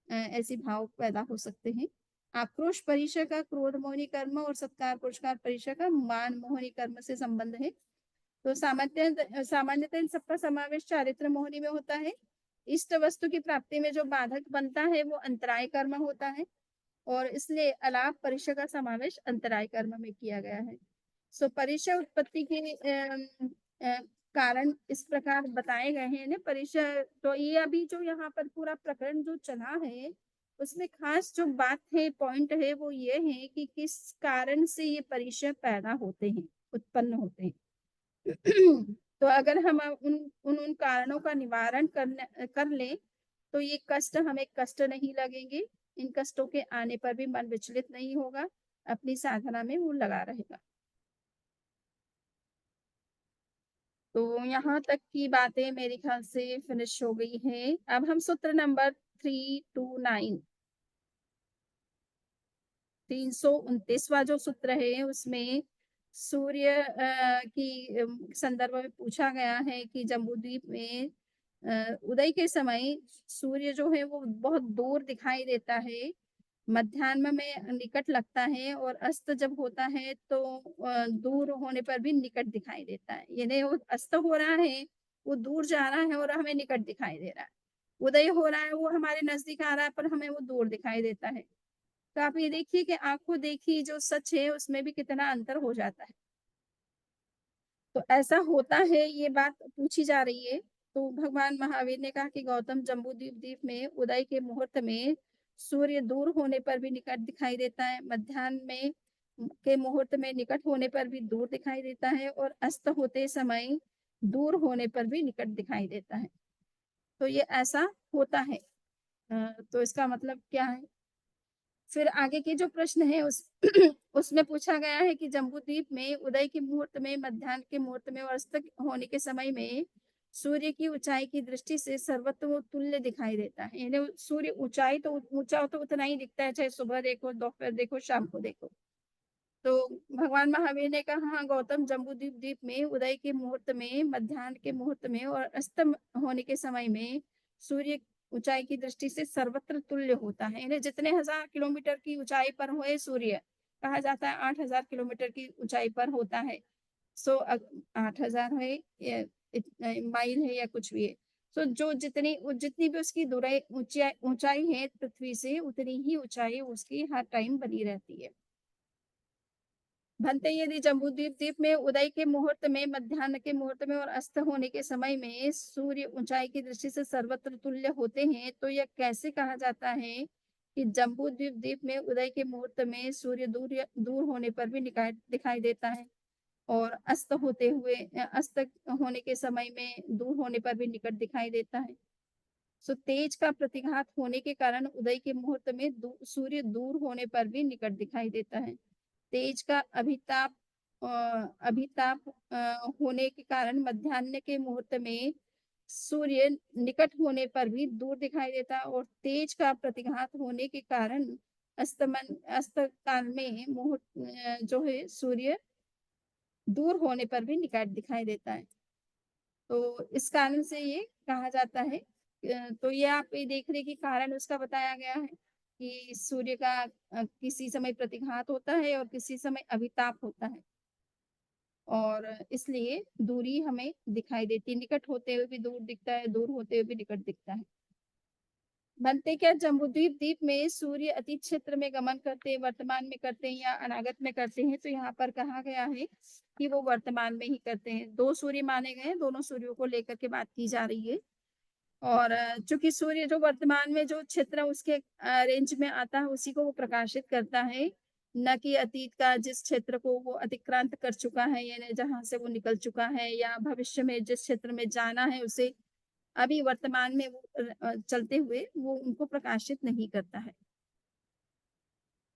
ऐसी भाव पैदा हो सकते हैं। आक्रोश परिचय का क्रोध मोहिनी कर्म और सत्कार पुरस्कार परिचय का मान मोहिनी कर्म से संबंध है। तो सामान्यतः इन सबका समावेश चारित्र मोहिनी में होता है। इष्ट वस्तु की प्राप्ति में जो बाधक बनता है वो अंतराय कर्म होता है, और इसलिए अलाप परिचय का समावेश अंतराय कर्म में किया गया है। परिचय उत्पत्ति के कारण इस प्रकार बताए गए हैं। परिचय तो ये अभी जो यहाँ पर पूरा प्रकरण जो चला है, उसमें खास जो बात है, पॉइंट है, वो ये है कि किस कारण से ये परिचय पैदा होते हैं, उत्पन्न होते हैं। तो अगर हम उन उन उन कारणों का निवारण कर लें, तो ये कष्ट हमें कष्ट नहीं लगेंगे। इन कष्टों के आने पर भी मन विचलित नहीं होगा, अपनी साधना में वो लगा रहेगा। तो यहाँ तक की बातें मेरे ख्याल से फिनिश हो गई हैं। अब हम सूत्र नंबर 329 329वां जो सूत्र है उसमें सूर्य की संदर्भ में पूछा गया है कि जम्बूद्वीप में उदय के समय सूर्य जो है वो बहुत दूर दिखाई देता है, मध्याह्न में निकट लगता है और अस्त जब होता है तो दूर होने पर भी निकट दिखाई देता है। यानी वो अस्त हो रहा है, वो दूर जा रहा है और हमें निकट दिखाई दे रहा है। उदय हो रहा है, वो हमारे नज़दीक आ रहा है पर हमें वो दूर दिखाई देता है। तो आप ये देखिए कि आँखों देखी जो सच है उसमें भी कितना अंतर हो जाता है। तो ऐसा होता है ये बात पूछी जा रही है। तो भगवान महावीर ने कहा कि गौतम जम्बूद्वीप द्वीप में उदय के मुहूर्त में सूर्य दूर होने पर भी निकट दिखाई देता है, मध्याह्न में के मुहूर्त में निकट होने पर भी दूर दिखाई देता है और अस्त होते समय दूर होने पर भी निकट दिखाई देता है। तो ये ऐसा होता है। तो इसका मतलब क्या है? फिर आगे के जो प्रश्न है उस उसमें पूछा गया है कि जम्बूद्वीप में उदय के मुहूर्त में, मध्याह्न के मुहूर्त में और अस्त होने के समय में सूर्य की ऊंचाई की दृष्टि से सर्वत्र वो तुल्य दिखाई देता है। यानी सूर्य ऊंचाई तो ऊंचा हो तो उतना ही दिखता है, चाहे सुबह देखो, दोपहर देखो, शाम को देखो। तो भगवान महावीर ने कहा, हाँ गौतम, जम्बूद्वीप द्वीप में उदय के मुहूर्त में, मध्याह्न के मुहूर्त में और अस्त होने के समय में सूर्य ऊंचाई की दृष्टि से सर्वत्र तुल्य होता है। यानी जितने 1000 किलोमीटर की ऊंचाई पर होए सूर्य, कहा जाता है 8000 किलोमीटर की ऊंचाई पर होता है। सो 8000 है या माइल है या कुछ भी है, तो जो जितनी भी उसकी दूरी ऊंचाई है पृथ्वी से, उतनी ही ऊंचाई उसकी हर टाइम बनी रहती है। भनते यदि जम्बूद्वीप द्वीप में उदय के मुहूर्त में, मध्याह्न के मुहूर्त में और अस्त होने के समय में सूर्य ऊंचाई की दृष्टि से सर्वत्र तुल्य होते हैं, तो यह कैसे कहा जाता है कि जम्बूद्वीप द्वीप में उदय के मुहूर्त में सूर्य दूर होने पर भी दिखाई देता है और अस्त होने के समय में दूर होने पर भी निकट दिखाई देता है। सो तेज का प्रतिघात होने के कारण उदय के मुहूर्त में सूर्य दूर होने पर भी निकट दिखाई देता है। तेज का अ, अभिताप होने के कारण मध्याह्न के मुहूर्त में सूर्य निकट होने पर भी दूर दिखाई देता है और तेज का प्रतिघात होने के कारण अस्त काल में जो है सूर्य दूर होने पर भी निकट दिखाई देता है। तो इस कारण से ये कहा जाता है। तो ये आप ये देखने के कारण उसका बताया गया है कि सूर्य का किसी समय प्रतिघात होता है और किसी समय अभिताप होता है और इसलिए दूरी हमें दिखाई देती है, निकट होते हुए भी दूर दिखता है, दूर होते हुए भी निकट दिखता है। बनते क्या जम्बूद्वीप द्वीप में सूर्य अतीत क्षेत्र में गमन करते हैं, वर्तमान में करते हैं या अनागत में करते हैं, तो यहाँ पर कहा गया है कि वो वर्तमान में ही करते हैं। दो सूर्य माने गए हैं, दोनों सूर्यों को लेकर के बात की जा रही है। और चूंकि सूर्य जो वर्तमान में जो क्षेत्र उसके रेंज में आता है उसी को वो प्रकाशित करता है, न कि अतीत का जिस क्षेत्र को वो अतिक्रांत कर चुका है, यानी जहां से वो निकल चुका है, या भविष्य में जिस क्षेत्र में जाना है उसे अभी वर्तमान में वो चलते हुए वो उनको प्रकाशित नहीं करता है।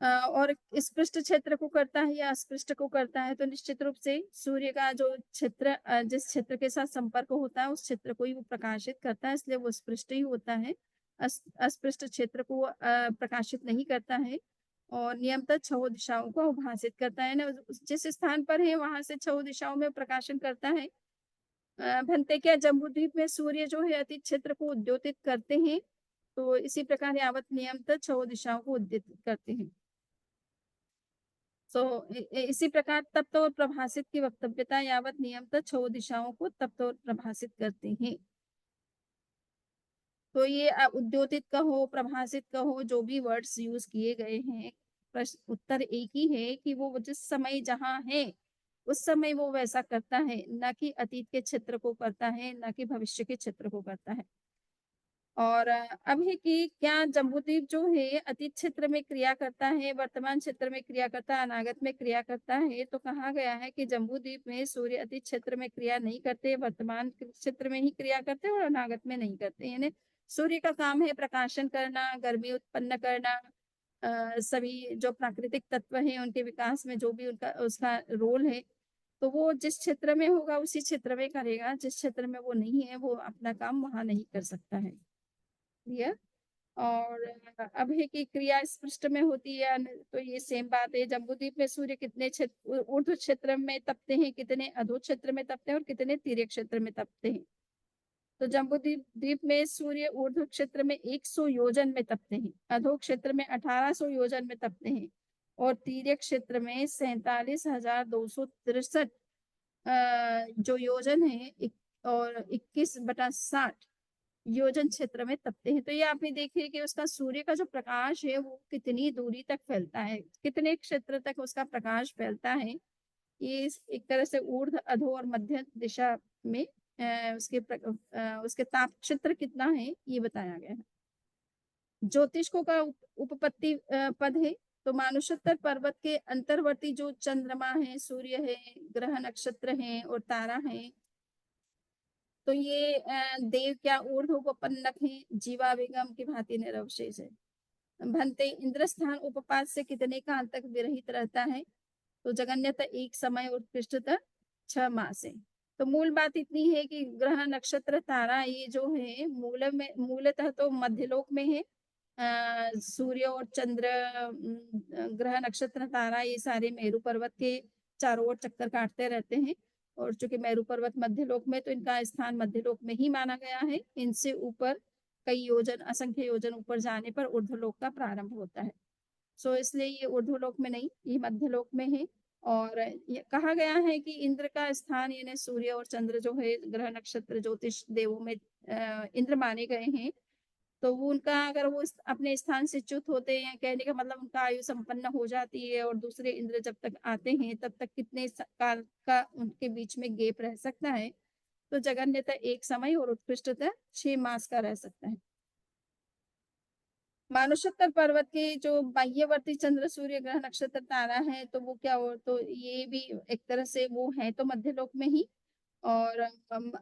और स्पृष्ट क्षेत्र को करता है या अस्पृष्ट को करता है, तो निश्चित रूप से सूर्य का जो क्षेत्र जिस क्षेत्र के साथ संपर्क होता है उस क्षेत्र को ही वो प्रकाशित करता है, इसलिए वो स्पृष्ट ही होता है। अस्पृष्ट क्षेत्र को प्रकाशित नहीं करता है और नियमतः 6 दिशाओं को भाषित करता है ना, जिस स्थान पर है वहां से 6 दिशाओं में प्रकाशन करता है। भनते क्या जम्बूद्वीप में सूर्य जो है अति क्षेत्र को उद्योतित करते हैं, तो इसी प्रकार यावत नियमतः 6 दिशाओं को उद्योतित करते हैं। सो इसी प्रकार तप्त और प्रभासित की वक्तव्यता यावत नियमतः 6 दिशाओं को तप्त और प्रभासित करते हैं। तो ये उद्योतित कहो, प्रभासित कहो, जो भी वर्ड्स यूज किए गए हैं, प्रश्न उत्तर एक ही है कि वो जिस समय जहाँ है उस समय वो वैसा करता है, ना कि अतीत के क्षेत्र को करता है, ना कि भविष्य के क्षेत्र को करता है। और अब है कि क्या जम्बूद्वीप जो है अतीत क्षेत्र में क्रिया करता है, वर्तमान क्षेत्र में क्रिया करता है, अनागत में क्रिया करता है? तो कहा गया है कि जम्बूद्वीप में सूर्य अतीत क्षेत्र में क्रिया नहीं करते, वर्तमान क्षेत्र में ही क्रिया करते हैं और अनागत में नहीं करते। यानी सूर्य का काम है प्रकाशन करना, गर्मी उत्पन्न करना, सभी जो प्राकृतिक तत्व हैं उनके विकास में जो भी उनका उसका रोल है, तो वो जिस क्षेत्र में होगा उसी क्षेत्र में करेगा, जिस क्षेत्र में वो नहीं है वो अपना काम वहां नहीं कर सकता है। क्लियर? और अब है कि क्रिया स्पष्ट में होती है तो ये सेम बात है। जम्बूद्वीप में सूर्य कितने क्षेत्र ऊर्ध्व क्षेत्र में तपते हैं, कितने अधो क्षेत्र में तपते हैं और कितने तिर्यक क्षेत्र में तपते हैं? तो जम्बूद्वीप द्वीप में सूर्य ऊर्ध्व क्षेत्र में 100 योजन में तपते हैं, अधो क्षेत्र में 1800 योजन में तपते हैं और तिर्यक क्षेत्र में 47,263 जो योजन है और 21/60 योजन क्षेत्र में तपते हैं। तो ये आपने देखिए कि उसका सूर्य का जो प्रकाश है वो कितनी दूरी तक फैलता है, कितने क्षेत्र तक उसका प्रकाश फैलता है। ये एक तरह से ऊर्ध्व, अधो और मध्य दिशा में उसके ताप क्षेत्र कितना है ये बताया गया है। ज्योतिष्कों का उपपत्ति पद है। तो मानुषोत्तर पर्वत के अंतर्वर्ती जो चंद्रमा है, सूर्य है, ग्रह नक्षत्र है और तारा है, तो ये देव क्या ऊर्ध्वोपन्नक है, जीवा बेगम की भांति निरवशेष है। भंते इंद्रस्थान उपपाद से कितने काल तक विरहित रहता है? तो जगन्यता 1 समय उत्कृष्टता 6 मास है। तो मूल बात इतनी है कि ग्रह नक्षत्र तारा ये जो है मूलतः तो मध्यलोक में है। सूर्य और चंद्र, ग्रह नक्षत्र तारा ये सारे मेरू पर्वत के चारों ओर चक्कर काटते रहते हैं और चूंकि मेरू पर्वत मध्यलोक में तो इनका स्थान मध्यलोक में ही माना गया है। इनसे ऊपर कई योजन, असंख्य योजन ऊपर जाने पर ऊर्ध्वलोक का प्रारंभ होता है। सो इसलिए ये ऊर्ध्वलोक में नहीं, ये मध्यलोक में है। और ये कहा गया है कि इंद्र का स्थान यानी सूर्य और चंद्र जो है ग्रह नक्षत्र ज्योतिष देवों में इंद्र माने गए हैं। तो वो उनका अगर वो अपने स्थान से च्युत होते हैं, कहने का मतलब उनका आयु संपन्न हो जाती है और दूसरे इंद्र जब तक आते हैं तब तक कितने काल का उनके बीच में गैप रह सकता है? तो जगन्यता 1 समय और उत्कृष्टता 6 मास का रह सकता है। मानुषोत्तर पर्वत के जो बाह्यवर्ती चंद्र, सूर्य, ग्रह, नक्षत्र, तारा है तो वो क्या हो, तो ये भी एक तरह से वो है तो मध्यलोक में ही। और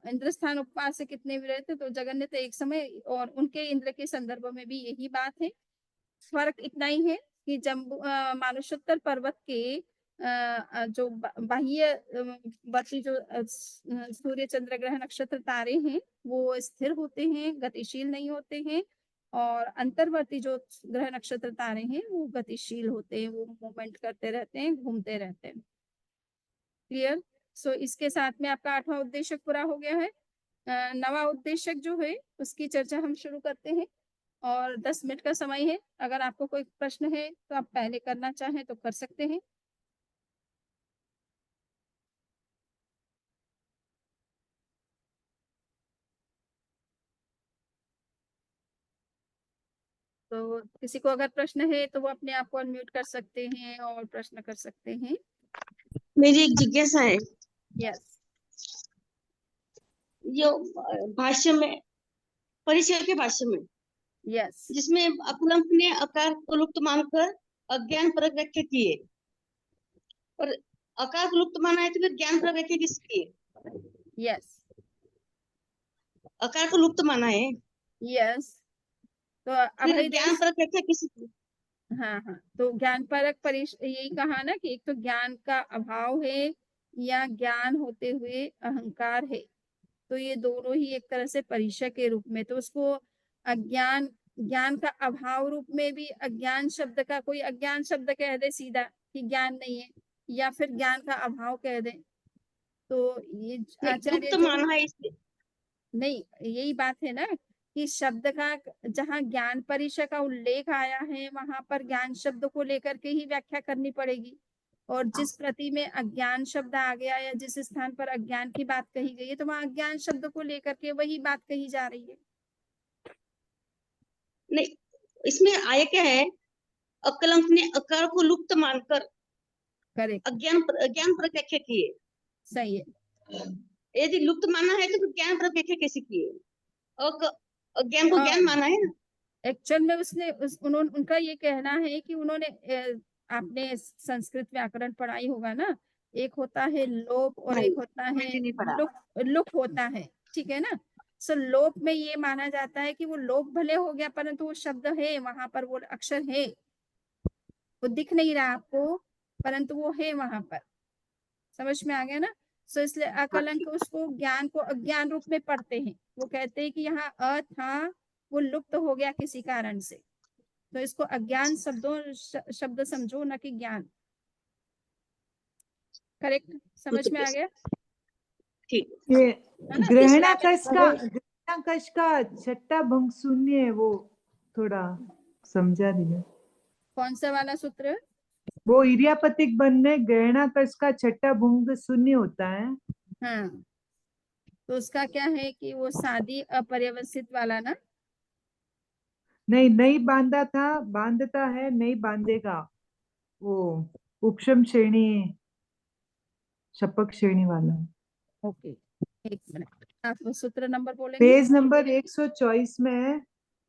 इंद्रस्थान उपपाद से कितने भी रहते तो जगन्यता 1 समय और उनके इंद्र के संदर्भ में भी यही बात है। फर्क इतना ही है कि मानुषोत्तर पर्वत के जो बाह्य वर्ती जो सूर्य, चंद्र, ग्रह, नक्षत्र, तारे हैं वो स्थिर होते हैं, गतिशील नहीं होते हैं। और अंतर्वर्ती जो ग्रह नक्षत्र तारे हैं वो गतिशील होते हैं, वो मूवमेंट करते रहते हैं, घूमते रहते हैं। क्लियर? सो इसके साथ में आपका 8वां उद्देश्य पूरा हो गया है। 9वां उद्देश्य जो है उसकी चर्चा हम शुरू करते हैं और 10 मिनट का समय है। अगर आपको कोई प्रश्न है तो आप पहले करना चाहें तो कर सकते हैं। तो किसी को अगर प्रश्न है तो वो अपने आप को अनम्यूट कर सकते हैं और प्रश्न कर सकते हैं। मेरी एक जिज्ञासा है। यस। जो भाष्य में, परिचय के भाष्य में, यस। जिसमें अकुलंक ने आकार को लुप्त मानकर अज्ञान परक व्याख्या की है और आकार को लुप्त माना है तो फिर ज्ञान परक व्याख्या किसकी है? यस। आकार को लुप्त माना है, यस। तो फिर अभय ज्ञान परक व्याख्या किसकी? हाँ हाँ, तो ज्ञान परक यही कहा ना कि एक तो ज्ञान का अभाव है या ज्ञान होते हुए अहंकार है, तो ये दोनों ही एक तरह से परिचय के रूप में, तो उसको अज्ञान, ज्ञान का अभाव रूप में भी अज्ञान शब्द का, कोई अज्ञान शब्द कह दे सीधा कि ज्ञान नहीं है, या फिर ज्ञान का अभाव कह दे, तो ये आचार्य लुप्त जो माना है इसलिए। नहीं, यही बात है ना कि शब्द का जहाँ ज्ञान परिचय का उल्लेख आया है वहां पर ज्ञान शब्द को लेकर के ही व्याख्या करनी पड़ेगी, और जिस प्रति में अज्ञान शब्द आ गया या जिस स्थान पर अज्ञान की बात कही गई है तो वहां अज्ञान शब्द को लेकर के वही बात कही जा रही है। नहीं, इसमें आया क्या है, अकलंक ने आकार को लुप्त मानकर करेक्ट। ज्ञान परक व्याख्या की है। सही है। यदि लुप्त माना है तो फिर ज्ञान परक व्याख्या कैसे की है? अज्ञान को ज्ञान माना है ना। एक्चुअल में उन्होंने उनका ये कहना है कि उन्होंने आपने संस्कृत व्याकरण पढ़ाई होगा ना, एक होता है लोप और नहीं, एक होता है मैंने नहीं पढ़ा। लुप होता है, ठीक है ना। सो लोप में ये माना जाता है कि वो लोप भले हो गया परंतु वो शब्द है वहां पर, वो अक्षर है, वो दिख नहीं रहा आपको परंतु वो है वहां पर। समझ में आ गया ना। सो इसलिए अकलंक उसको ज्ञान को अज्ञान रूप में पढ़ते हैं। वो कहते हैं कि यहाँ अ था वो लुप्त हो गया किसी कारण से, तो इसको अज्ञान शब्द समझो, न कि ज्ञान। करेक्ट, समझ में आ गया। ठीक। ये है ना। ग्रहणाकश का छठा भंग शून्य है, वो थोड़ा समझा दिया। कौन सा वाला सूत्र? वो इरियापतिक बंध में ग्रहणाकश का छठा भंग शून्य होता है। हाँ, तो उसका क्या है कि वो शादी अपर्यवसित वाला ना। नहीं, नहीं बांधा था, बांधता है, नहीं बांधेगा, वो उपशम श्रेणी, शपक श्रेणी वाला। ओके, एक मिनट, आप सूत्र नंबर बोलेंगे। पेज नंबर 124 में है,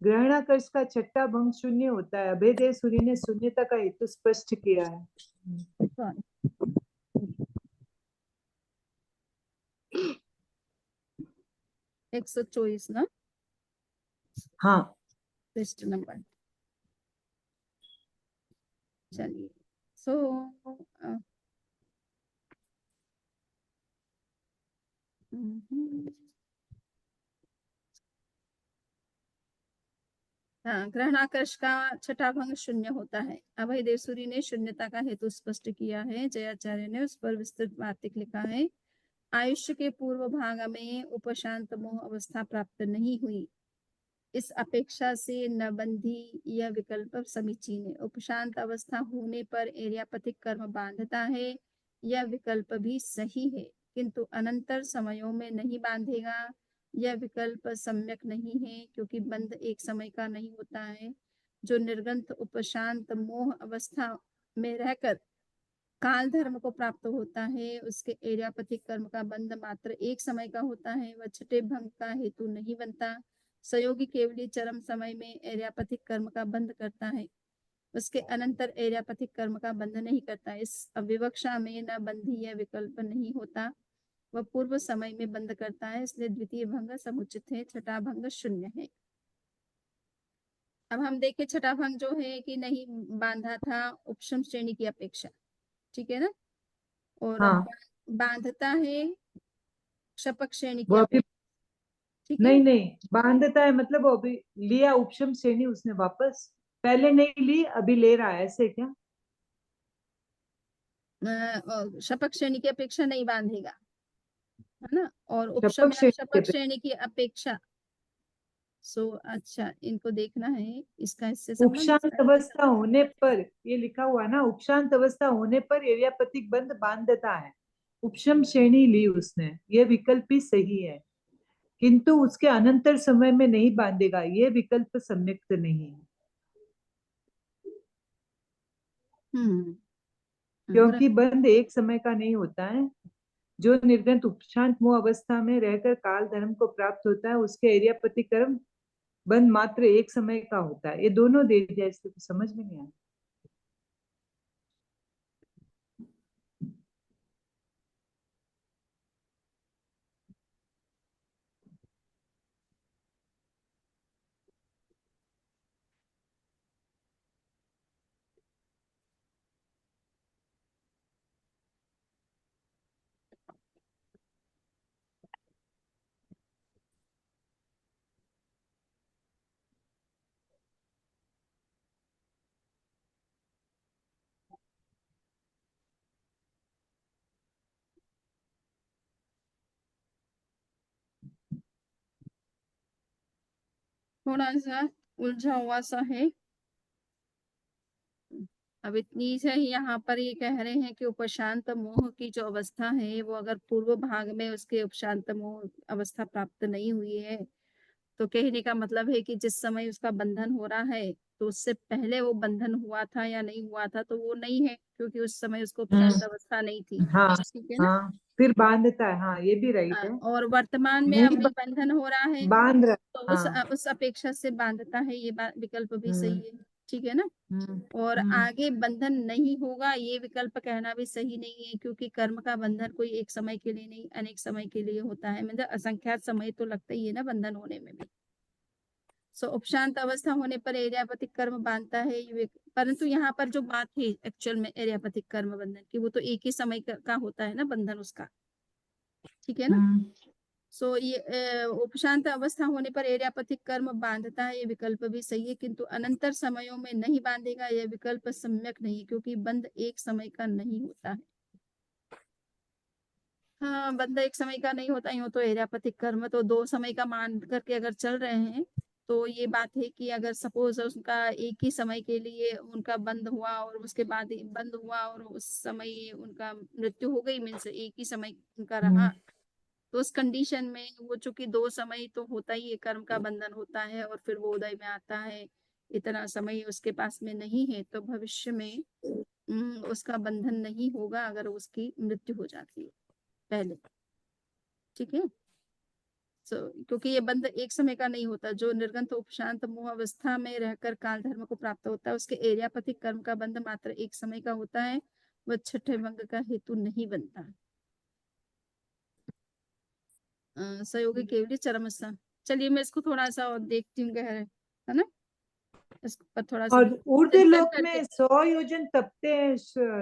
ग्रहणाकर्ष का छठा भंग शून्य होता है। अभेदेव सूर्य ने शून्यता का हेतु स्पष्ट किया है। 124 ना। हाँ, पृष्ठ नंबर, चलिए। सो हाँ, ग्रहणाकर्ष का छठा भंग शून्य होता है। अभय देवसूरी ने शून्यता का हेतु स्पष्ट किया है। जयाचार्य ने उस पर विस्तृत वार्तिक लिखा है। आयुष्य के पूर्व भाग में उपशांत मोह अवस्था प्राप्त नहीं हुई, इस अपेक्षा से न बंधी यह विकल्प समीचीन है। उपशांत अवस्था होने पर एर्यापथिक कर्म बांधता है, यह विकल्प भी सही है, किंतु अनंतर समयों में नहीं बांधेगा, यह विकल्प सम्यक नहीं है, क्योंकि बंध एक समय का नहीं होता है। जो निर्गंथ उपशांत मोह अवस्था में रहकर काल धर्म को प्राप्त होता है, उसके एर्यापथिक कर्म का बंध मात्र एक समय का होता है, वह छठे भंग का हेतु नहीं बनता। संयोगी केवली चरम समय में एर्यापथिक कर्म का बंध करता है, उसके अनंतर एर्यापथिक कर्म का बंध नहीं करता। इस अविवक्षा में न बंधी यह विकल्प नहीं होता, वह पूर्व समय में बंद करता है, इसलिए द्वितीय भंग समुचित है, छठा भंग शून्य है। अब हम देखें छठा भंग जो है कि नहीं बांधा था उपशम श्रेणी की अपेक्षा, ठीक है ना, और हाँ, बांधता है शपक श्रेणी की वो अभी अपेक्षा, ठीक है। नहीं, नहीं बांधता है, मतलब वो अभी लिया उपशम श्रेणी उसने वापस, पहले नहीं ली अभी ले रहा है, ऐसे क्या? शपक श्रेणी की अपेक्षा नहीं बांधेगा, है ना, और उपशम शपक या श्रेणी के शपक श्रेणी की अपेक्षा। सो अच्छा, इनको देखना है, इसका इससे संबंध। उपशांत अवस्था होने पर, ये लिखा हुआ ना, उपशांत अवस्था होने पर एर्यापतिक बंध बांधता है, उपशम श्रेणी ली उसने, ये विकल्प भी सही है, किंतु उसके अनंतर समय में नहीं बांधेगा, ये विकल्प सम्यक नहीं है, हम्म क्योंकि बंध एक समय का नहीं होता है। जो निर्गंत उपशांत मोह अवस्था में रहकर काल धर्म को प्राप्त होता है, उसके एर्यापति कर्म बंध मात्र एक समय का होता है। ये दोनों दे दिया, इसलिए तो समझ में नहीं आया। थोड़ा सा उलझा हुआ सा है। अब इतनी से ही यहाँ पर ये कह रहे हैं कि उपशांत मोह की जो अवस्था है वो अगर पूर्व भाग में उसके उपशांत मोह अवस्था प्राप्त नहीं हुई है, तो कहने का मतलब है कि जिस समय उसका बंधन हो रहा है तो उससे पहले वो बंधन हुआ था या नहीं हुआ था, तो वो नहीं है, क्योंकि उस समय उसको उपशांत अवस्था नहीं थी, हाँ, ठीक है ना। हाँ, फिर बांधता है, हाँ ये भी राइट है। और वर्तमान में नहीं अभी बंधन हो रहा है बांध रहा, तो हाँ। उस अपेक्षा से बांधता है, ये विकल्प भी सही है, ठीक है ना। हम्म, और हम्म, आगे बंधन नहीं होगा ये विकल्प कहना भी सही नहीं है, क्योंकि कर्म का बंधन कोई एक समय के लिए नहीं अनेक समय के लिए होता है, मतलब असंख्यात समय तो लगता ही है ना बंधन होने में भी। सो उपशांत अवस्था होने पर एरियापतिक कर्म बांधता है परंतु यहाँ पर जो बात है एक्चुअल में एरियापतिक कर्म बंधन की, वो तो एक ही समय का होता है ना बंधन उसका, ठीक है ना। सो ये उपशांत अवस्था होने पर एरियापतिक कर्म बांधता है, ये विकल्प भी सही है, किंतु अनंतर समयों में नहीं बांधेगा, यह विकल्प सम्यक नहीं है, क्योंकि बंध एक समय का नहीं होता है। हाँ, बंध एक समय का नहीं होता, यूं तो एरियापतिक कर्म तो 2 समय का मान करके अगर चल रहे हैं तो ये बात है कि अगर सपोज उनका एक ही समय के लिए उनका बंद हुआ और उसके बाद बंद हुआ और उस समय उनका मृत्यु हो गई, मीन्स एक ही समय उनका रहा, तो उस कंडीशन में वो चूंकि 2 समय तो होता ही है, कर्म का बंधन होता है और फिर वो उदय में आता है, इतना समय उसके पास में नहीं है, तो भविष्य में उसका बंधन नहीं होगा अगर उसकी मृत्यु हो जाती है पहले, ठीक है। क्योंकि ये बंध एक समय का नहीं होता, जो निर्गंत उपशांत मोह अवस्था में रहकर काल धर्म को प्राप्त होता है उसके एरियापतिक कर्म का बंध मात्र एक समय का होता है, वह छठे भंग का हेतु नहीं बनता। सहयोगी केवली चरम स्थान। चलिए मैं इसको थोड़ा सा और देखती हूँ गहरे, है ना, इस पर थोड़ा सा और ऊर्ध्व चिंतन लोक करके। में 100 योजन तपते हैं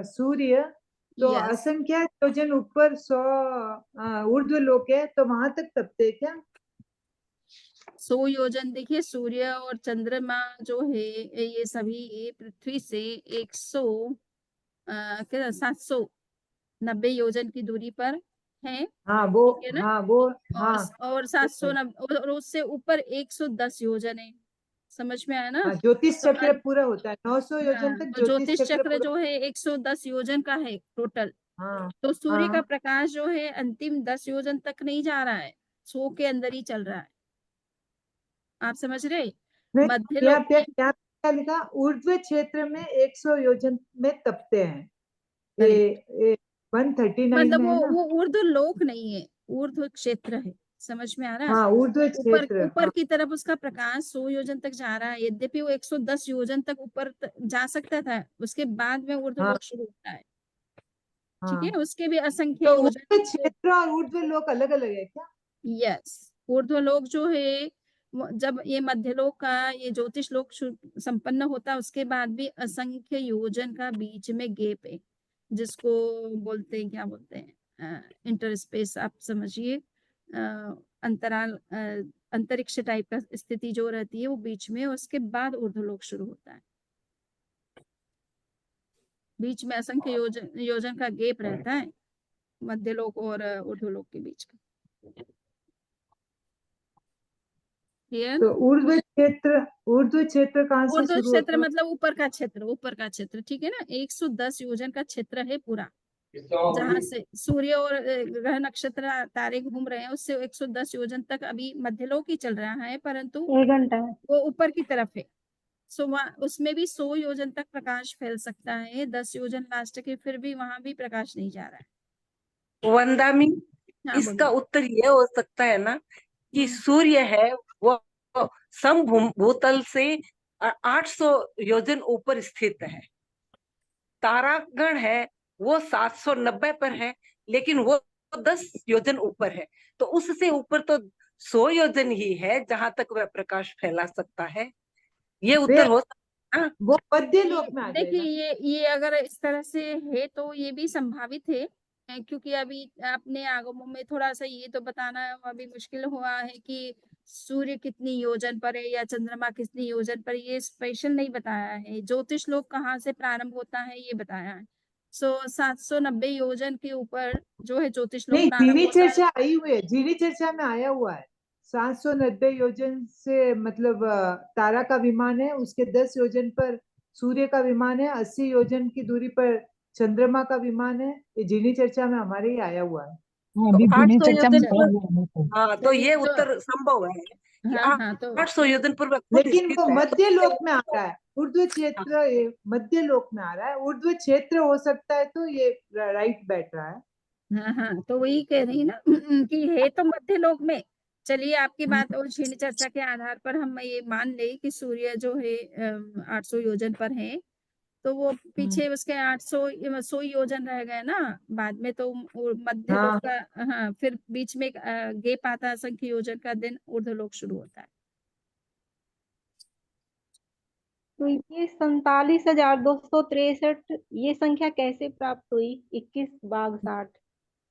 सूर्य, तो यस, असंख्यात योजन ऊपर 100 ऊर्ध्व लोक है, तो वहां तक तपते हैं क्या? 100 योजन, देखिए सूर्य और चंद्रमा जो है ये सभी पृथ्वी से 100 क्या 790 योजन की दूरी पर है, हाँ वो, ठीक है ना। हाँ वो, हाँ और 790 और उससे ऊपर 110 योजन है, समझ में आया ना। हाँ, ज्योतिष तो चक्र पूरा होता है 900 योजन हाँ, तक, तो ज्योतिष ज्योतिष चक्र चक्र पूरा। जो है 110 योजन का है टोटल। हाँ तो सूर्य का हाँ, प्रकाश जो है अंतिम 10 योजन तक नहीं जा रहा है, 100 के अंदर ही चल रहा है, आप समझ रहे। नहीं मध्य यहाँ लोक पे में यहाँ पे क्या लिखा, ऊर्ध्व क्षेत्र में 100 योजन में तपते हैं, करेक्ट, ये 139 मतलब में है ना। वो ऊर्ध्व लोक नहीं है, ऊर्ध्व क्षेत्र है, समझ में आ रहा है। हाँ ऊर्ध्व ऊपर क्षेत्र, ऊपर हाँ की तरफ उसका प्रकाश 100 योजन तक जा रहा है, यद्यपि वो 110 योजन तक ऊपर जा सकता था, उसके बाद में ऊर्ध्व हाँ लोक शुरू होता है, ठीक है, हाँ। उसके भी असंख्य तो योजन। ऊर्ध्व क्षेत्र और ऊर्ध्व लोक अलग अलग है क्या? यस, ऊर्ध्वलोक जो है जब ये मध्यलोक का ये ज्योतिष लोक संपन्न होता है उसके बाद भी असंख्य योजन का बीच में गैप है, जिसको बोलते हैं, क्या बोलते हैं, इंटर स्पेस, आप समझिए, अंतराल, अंतरिक्ष टाइप का स्थिति जो रहती है वो बीच में, उसके बाद ऊर्ध्वलोक शुरू होता है, बीच में असंख्य योजन का गैप रहता है मध्यलोक और ऊर्ध्वलोक के बीच का, क्लियर। तो ऊर्ध्व क्षेत्र कहाँ से ऊर्ध्व शुरू क्षेत्र होता है? मतलब ऊपर का क्षेत्र, ऊपर का क्षेत्र, ठीक है ना, 110 योजन का क्षेत्र है पूरा, जहां से सूर्य और ग्रह नक्षत्र तारे घूम रहे हैं उससे 110 योजन तक अभी मध्यलोक ही चल रहा है, परंतु 1 घंटा है। वो ऊपर की तरफ है। सो उसमें भी 100 योजन तक प्रकाश फैल सकता है, 10 योजन लास्ट के, फिर भी वहां भी प्रकाश नहीं जा रहा है। वंदामी, हाँ इसका बोलिए। उत्तर ये हो सकता है ना कि सूर्य है वो भूतल से 800 योजन ऊपर स्थित है, तारागण है वो 790 पर है, लेकिन वो 10 योजन ऊपर है, तो उससे ऊपर तो 100 योजन ही है जहां तक वह प्रकाश फैला सकता है, ये उत्तर हो सकता है ना? वो मध्य लोक में आ देखिए जाएगा। ये अगर इस तरह से है तो ये भी संभावित है, क्योंकि अभी अपने आगमों में थोड़ा सा ये तो बताना अभी मुश्किल हुआ है कि सूर्य कितनी योजन पर है या चंद्रमा कितनी योजन पर, ये स्पेशल नहीं बताया है, ज्योतिष लोक कहाँ से प्रारंभ होता है ये बताया है। 790 योजन के ऊपर जो है ज्योतिष लोक नहीं, प्रारंभ जीनी होता है। चर्चा आई हुई है, जीनी चर्चा में आया हुआ है 790 योजन से, मतलब तारा का विमान है, उसके 10 योजन पर सूर्य का विमान है, 80 योजन की दूरी पर चंद्रमा का विमान है, ये जीनी चर्चा में हमारे ही आया हुआ है। हाँ, तो अभी जीनी 800 चर्चा में योजन पढ़ पर, लिया है तो। हाँ तो चलिए ये तो उत्तर संभव है कि हाँ हाँ, तो 800 योजन पर वह खुद लेकिन स्थित वो है, मध्य तो लोक में आ रहा है, ऊर्ध्व क्षेत्र ये मध्य लोक में आ रहा है, ऊर्ध्व क्षेत्र हो सकता है, तो ये राइट बैठ रहा है, हाँ हाँ, तो वही कह रही ना कि है तो मध्य लोक में। चलिए आपकी बात और क्षीण चर्चा के आधार पर हम ये मान ले कि सूर्य जो है 800 योजन पर है, तो वो पीछे उसके 800 योजन रह गए ना बाद में, तो वो मध्य लोक का, हाँ, फिर बीच में गैप आता है असंख्य योजन का, दिन ऊर्ध्वलोक शुरू होता है। तो ये 47,263 ये संख्या कैसे प्राप्त हुई? 21/60।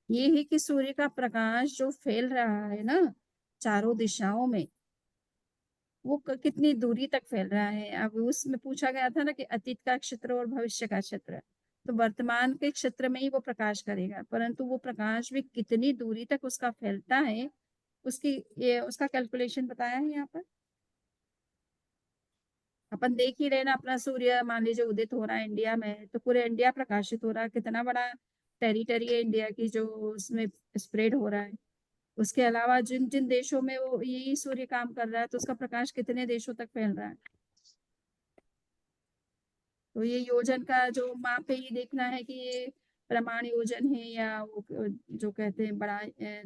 ये है कि सूर्य का प्रकाश जो फैल रहा है ना चारों दिशाओं में, वो कितनी दूरी तक फैल रहा है। अब उसमें पूछा गया था ना कि अतीत का क्षेत्र और भविष्य का क्षेत्र, तो वर्तमान के क्षेत्र में ही वो प्रकाश करेगा, परंतु वो प्रकाश भी कितनी दूरी तक उसका फैलता है उसका कैलकुलेशन बताया है यहाँ पर। अपन देख ही रहे ना, अपना सूर्य मान लीजिए उदित हो रहा है इंडिया में, तो पूरे इंडिया प्रकाशित हो रहा है। कितना बड़ा टेरिटरी है इंडिया की जो उसमें स्प्रेड हो रहा है। उसके अलावा जिन जिन देशों में वो यही सूर्य काम कर रहा है, तो उसका प्रकाश कितने देशों तक फैल रहा है। तो ये योजन का जो माप है, ये देखना है कि ये प्रमाण योजन है या वो जो कहते हैं बड़ा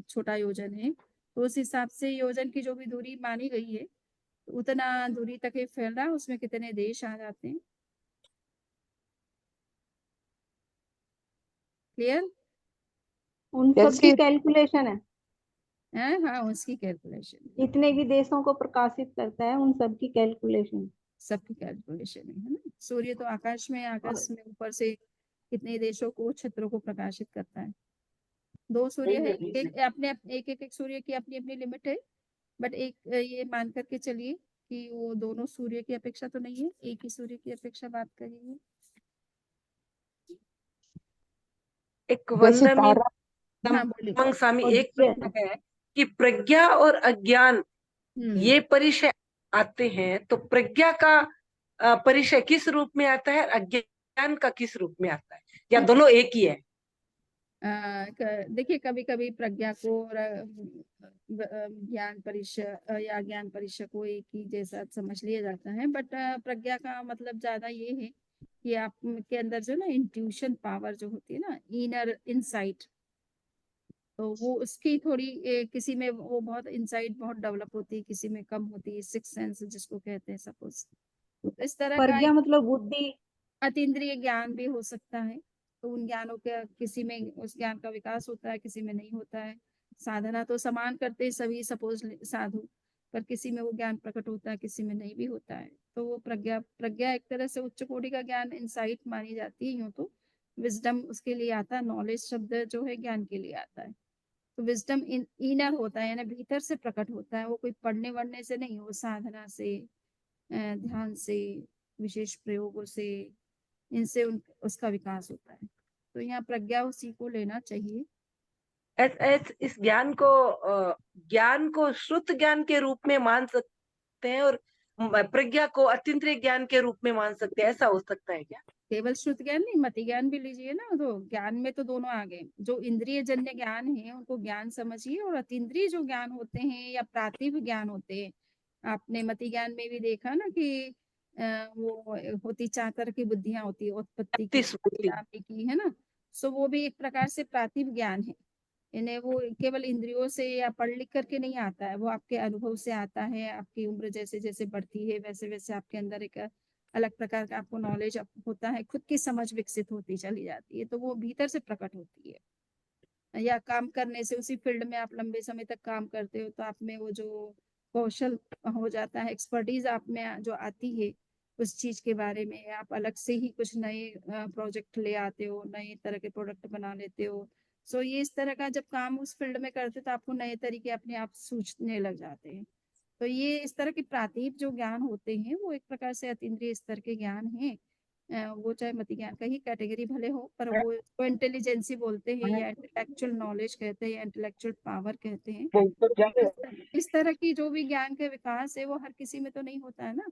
छोटा योजन है। तो उस हिसाब से योजन की जो भी दूरी मानी गई है, तो उतना दूरी तक ये फैल रहा है, उसमें कितने देश आ जाते हैं। क्लियर? उन सब की कैलकुलेशन है, हाँ, उसकी कैलकुलेशन, जितने भी देशों को प्रकाशित करता है उन सब की कैलकुलेशन। सबकी कैलकुलेशन है ना। सूर्य तो आकाश में ऊपर से कितने देशों को, क्षेत्रों को प्रकाशित करता है। 2 सूर्य है, एक सूर्य की अपनी अपनी लिमिट है, बट एक ये मान करके चलिए कि वो दोनों सूर्य की अपेक्षा तो नहीं है, एक ही सूर्य की अपेक्षा बात करिए। एक वंदनीय हाँ बोलिए। उमंग स्वामी, और एक प्रश्न है कि प्रज्ञा और अज्ञान ये परिचय आते हैं, तो प्रज्ञा का परिचय किस रूप में आता है, अज्ञान का किस रूप में आता है, या दोनों एक ही है? देखिए, कभी कभी प्रज्ञा को और ज्ञान परिचय या ज्ञान परिचय को एक ही जैसा समझ लिया जाता है, बट प्रज्ञा का मतलब ज्यादा ये है कि आप के अंदर जो ना इंट्यूशन पावर जो होती है ना, इनर इंसाइट, तो वो उसकी थोड़ी किसी में वो बहुत इंसाइट बहुत डेवलप होती है, किसी में कम होती है, सिक्स सेंस जिसको कहते हैं सपोज। तो इस तरह का प्रज्ञा मतलब बुद्धि। अतीन्द्रिय ज्ञान भी हो सकता है। तो उन ज्ञानों के किसी में उस ज्ञान का विकास होता है, किसी में नहीं होता है। साधना तो समान करते हैं सभी सपोज साधु, पर किसी में वो ज्ञान प्रकट होता है, किसी में नहीं भी होता है। तो वो प्रज्ञा एक तरह से उच्च कोटि का ज्ञान, इंसाइट मानी जाती है यूं तो। विजडम उसके लिए आता है, नॉलेज शब्द जो है ज्ञान के लिए आता है। तो विजडम इनर होता है, यानी भीतर से प्रकट होता है, वो कोई पढ़ने वढ़ने से नहीं, वो साधना से, ध्यान से, विशेष प्रयोगों से, इनसे उसका विकास होता है। तो यहाँ प्रज्ञा उसी को लेना चाहिए। इस ज्ञान को श्रुत ज्ञान के रूप में मान सकते हैं, और प्रज्ञा को अतीन्द्रिय ज्ञान के रूप में मान सकते हैं, ऐसा हो सकता है क्या? केवल श्रुत ज्ञान नहीं, मति ज्ञान भी लीजिए ना, तो ज्ञान में तो दोनों आ गए। जो इंद्रिय जन्य ज्ञान है उनको ज्ञान समझिए, और अतीन्द्रिय जो ज्ञान होते हैं या प्रातिभ ज्ञान होते हैं, आपने मति ज्ञान में भी देखा ना कि वो होती 4 तरह की बुद्धियां होती है, उत्पत्ति की, स्थिति की, है ना। सो वो भी एक प्रकार से प्रातिभ ज्ञान है। इन्हें वो केवल इंद्रियों से या पढ़ लिख करके नहीं आता है, वो आपके अनुभव से आता है। आपकी उम्र जैसे जैसे बढ़ती है, वैसे वैसे आपके अंदर एक अलग प्रकार का आपको नॉलेज होता है, खुद की समझ विकसित होती चली जाती है, तो वो भीतर से प्रकट होती है। या काम करने से, उसी फील्ड में आप लंबे समय तक काम करते हो, तो आप में वो जो कौशल हो जाता है, एक्सपर्टीज आप में जो आती है उस चीज के बारे में, आप अलग से ही कुछ नए प्रोजेक्ट ले आते हो, नए तरह के प्रोडक्ट बना लेते हो। सो ये इस तरह का जब काम उस फील्ड में करते, तो आपको नए तरीके अपने आप सूझने लग जाते हैं। तो ये इस तरह के प्रातिभ जो ज्ञान होते हैं, वो एक प्रकार से अतीन्द्रिय स्तर के ज्ञान हैं। वो चाहे मति ज्ञान का ही कैटेगरी भले हो, पर वो इंटेलिजेंसी बोलते हैं, या इंटेलेक्चुअल नॉलेज कहते हैं, या इंटेलेक्चुअल पावर कहते हैं। इस तरह की जो भी ज्ञान का विकास है, वो हर किसी में तो नहीं होता है ना।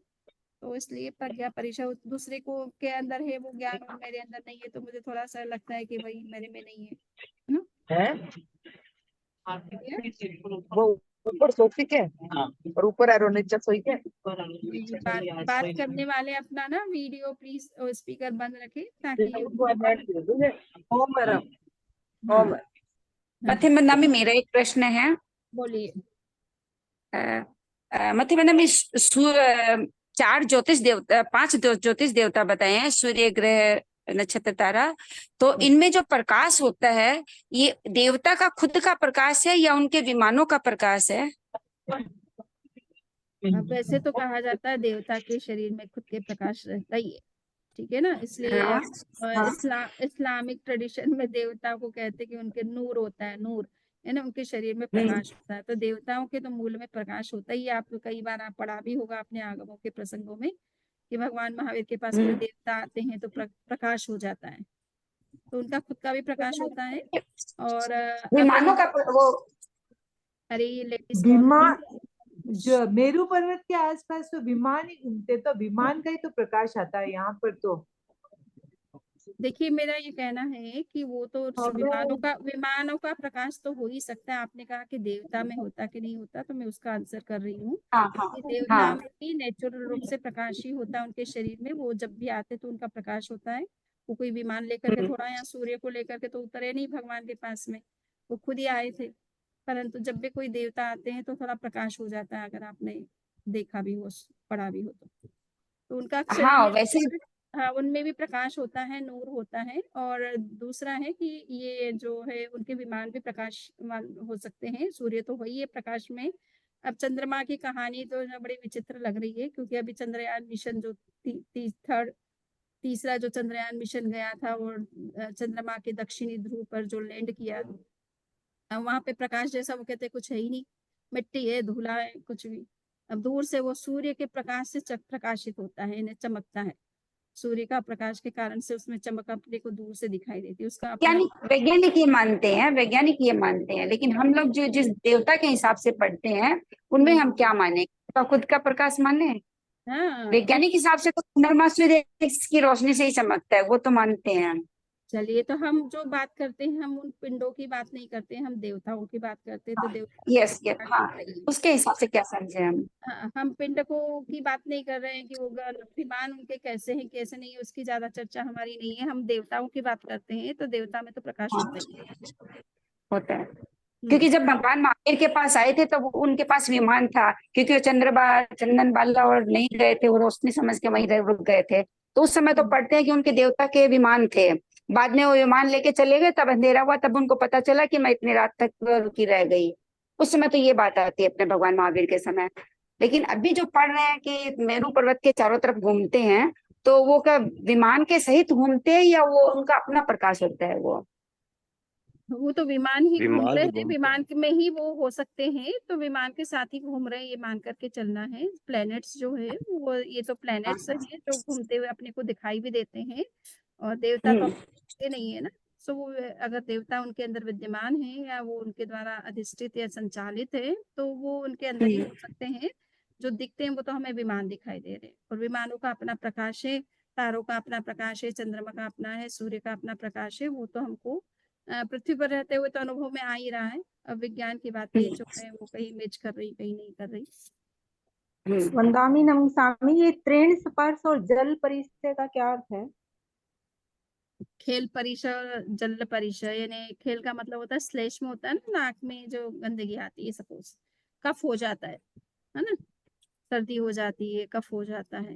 तो इसलिए प्रज्ञा परिचय दूसरे को के अंदर है वो ज्ञान, और मेरे अंदर नहीं है, तो मुझे थोड़ा सा लगता है कि भाई मेरे में नहीं है ना। वो ऊपर सोफी के और ऊपर एरो नीचे सोई के। ये बात करने वाले अपना ना वीडियो प्लीज स्पीकर बंद रखे, ताकि हो मैडम, हो मैडम। मथिमंदा में मेरा एक प्रश्न है। बोलिए। मथिमंदा में 5 ज्योतिष देवता बताए हैं, सूर्य, ग्रह, नक्षत्र, तारा। तो इनमें जो प्रकाश होता है, ये देवता का खुद का प्रकाश है या उनके विमानों का प्रकाश है? अब वैसे तो कहा जाता है देवता के शरीर में खुद के प्रकाश रहता ही है, ठीक है ना। इसलिए हाँ, इस्लामिक ट्रेडिशन में देवता को कहते हैं कि उनके नूर होता है, नूर है ना, उनके शरीर में प्रकाश होता है। तो देवताओं के तो मूल में प्रकाश होता ही है। आप कई बार आप पढ़ा भी होगा अपने आगमों के प्रसंगों में कि भगवान महावीर के पास कोई देवता आते हैं तो प्रकाश हो जाता है। तो उनका खुद का भी प्रकाश होता है। और विमानों का वो अरे ये लेडीज कौन है? विमान जो मेरू पर्वत के आसपास तो विमान ही घूमते, तो विमान का ही तो प्रकाश आता है यहाँ पर। तो देखिए मेरा ये कहना है कि वो तो विमानों का प्रकाश तो हो ही सकता है। आपने कहा कि देवता में होता कि नहीं होता, तो मैं उसका आंसर कर रही हूँ हाँ कि देवता हाँ में भी नेचुरल रूप से प्रकाश ही होता है उनके शरीर में। वो जब भी आते तो उनका प्रकाश होता है। वो कोई विमान लेकर के थोड़ा या सूर्य को लेकर के तो उतरे नहीं भगवान के पास में, वो खुद ही आए थे। परंतु जब भी कोई देवता आते हैं तो थोड़ा प्रकाश हो जाता है, अगर आपने देखा भी हो, पढ़ा भी हो तो उनका शरीर हाँ। में वैसे हाँ उनमें भी प्रकाश होता है, नूर होता है। और दूसरा है कि ये जो है उनके विमान भी प्रकाशमान हो सकते हैं। सूर्य तो वही है प्रकाश में। अब चंद्रमा की कहानी तो बड़ी विचित्र लग रही है, क्योंकि अभी चंद्रयान मिशन जो तीसरा जो चंद्रयान मिशन गया था और चंद्रमा के दक्षिणी ध्रुव पर जो लैंड किया, वहां पे प्रकाश जैसा वो कहते कुछ है ही नहीं, मिट्टी है, धूला है, कुछ भी। अब दूर से वो सूर्य के प्रकाश से प्रकाशित होता है, इन्हें चमकता है। सूर्य का प्रकाश के कारण से उसमें चमक अपने को दूर से दिखाई देती है। उसका अपना वैज्ञानिक ये मानते हैं, लेकिन हम लोग जो जिस देवता के हिसाब से पढ़ते हैं उनमें हम क्या माने? तो खुद का प्रकाश माने? हाँ वैज्ञानिक हिसाब से तो चंद्रमा सूर्य की रोशनी से ही चमकता है, वो तो मानते हैं हम। चलिए, तो हम जो बात करते हैं हम उन पिंडों की बात नहीं करते हैं, हम देवताओं की बात करते हैं। तो देवता यस यस, हाँ। उसके हिसाब से क्या समझे हम? हम पिंड को की बात नहीं कर रहे हैं कि वो विमान उनके कैसे हैं कैसे नहीं है, उसकी ज्यादा चर्चा हमारी नहीं है। हम देवताओं की बात करते हैं, तो देवता में तो प्रकाश होता ही है। होता है, क्योंकि जब भगवान महावीर के पास आए थे तो उनके पास विमान था, क्योंकि वो चंदन बाला और नहीं गए थे, वो रोशनी समझ के वहीं रुक गए थे। तो उस समय तो पढ़ते हैं कि उनके देवता के विमान थे। बाद में वो विमान लेके चले गए, तब अंधेरा हुआ, तब उनको पता चला कि मैं इतनी रात तक रुकी रह गई। उस समय तो ये बात आती है अपने भगवान महावीर के समय। लेकिन अभी जो पढ़ रहे हैं कि मेरू पर्वत के चारों तरफ घूमते हैं, तो वो क्या विमान के सहित घूमते हैं या वो उनका अपना प्रकाश होता है? वो तो विमान ही घूम विमान रहे ही हैं, घूमते विमान में ही वो हो सकते हैं। तो विमान के साथ ही घूम रहे हैं, ये मान करके चलना है। प्लैनेट्स जो है वो, ये तो प्लैनेट्स है जो घूमते हुए अपने को दिखाई भी देते हैं। और देवता तो अपने नहीं है ना। सो वो अगर देवता उनके अंदर विद्यमान है या वो उनके द्वारा अधिष्ठित या संचालित है, तो वो उनके अंदर ही हो सकते हैं। जो दिखते हैं वो तो हमें विमान दिखाई दे रहे हैं, और विमानों का अपना प्रकाश है, तारों का अपना प्रकाश है, चंद्रमा का अपना है, सूर्य का अपना प्रकाश है। वो तो हमको पृथ्वी पर रहते हुए तो अनुभव में आ ही रहा है। अब विज्ञान की बातें जो है वो कहीं मैच कर रही, कहीं नहीं कर रही। वंदामी नमस्वामी, ये तृण स्पर्श और जल परिचय का क्या अर्थ है? खेल परिसर, जल परिसर, यानी खेल का मतलब होता है श्लेष में होता है ना, नाक में जो गंदगी आती है, सपोज कफ हो जाता है ना, सर्दी हो जाती है, कफ हो जाता है,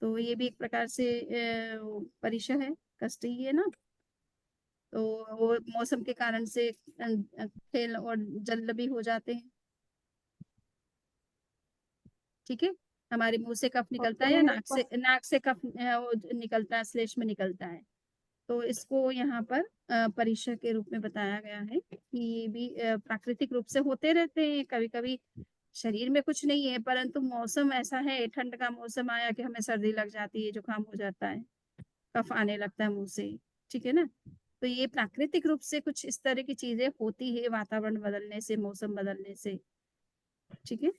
तो ये भी एक प्रकार से परिसर है, कष्ट ही है ना। तो वो मौसम के कारण से खेल और जल भी हो जाते हैं। ठीक है, हमारे मुंह से कफ निकलता है या नाक से कफ वो निकलता है, श्लेष में निकलता है। तो इसको यहाँ पर परिसर के रूप में बताया गया है कि ये भी प्राकृतिक रूप से होते रहते हैं। कभी कभी शरीर में कुछ नहीं है, परंतु मौसम ऐसा है, ठंड का मौसम आया कि हमें सर्दी लग जाती है, जुकाम हो जाता है, कफ आने लगता है मुंह से। ठीक है ना। तो ये प्राकृतिक रूप से कुछ इस तरह की चीजें होती है, वातावरण बदलने से, मौसम बदलने से। ठीक है।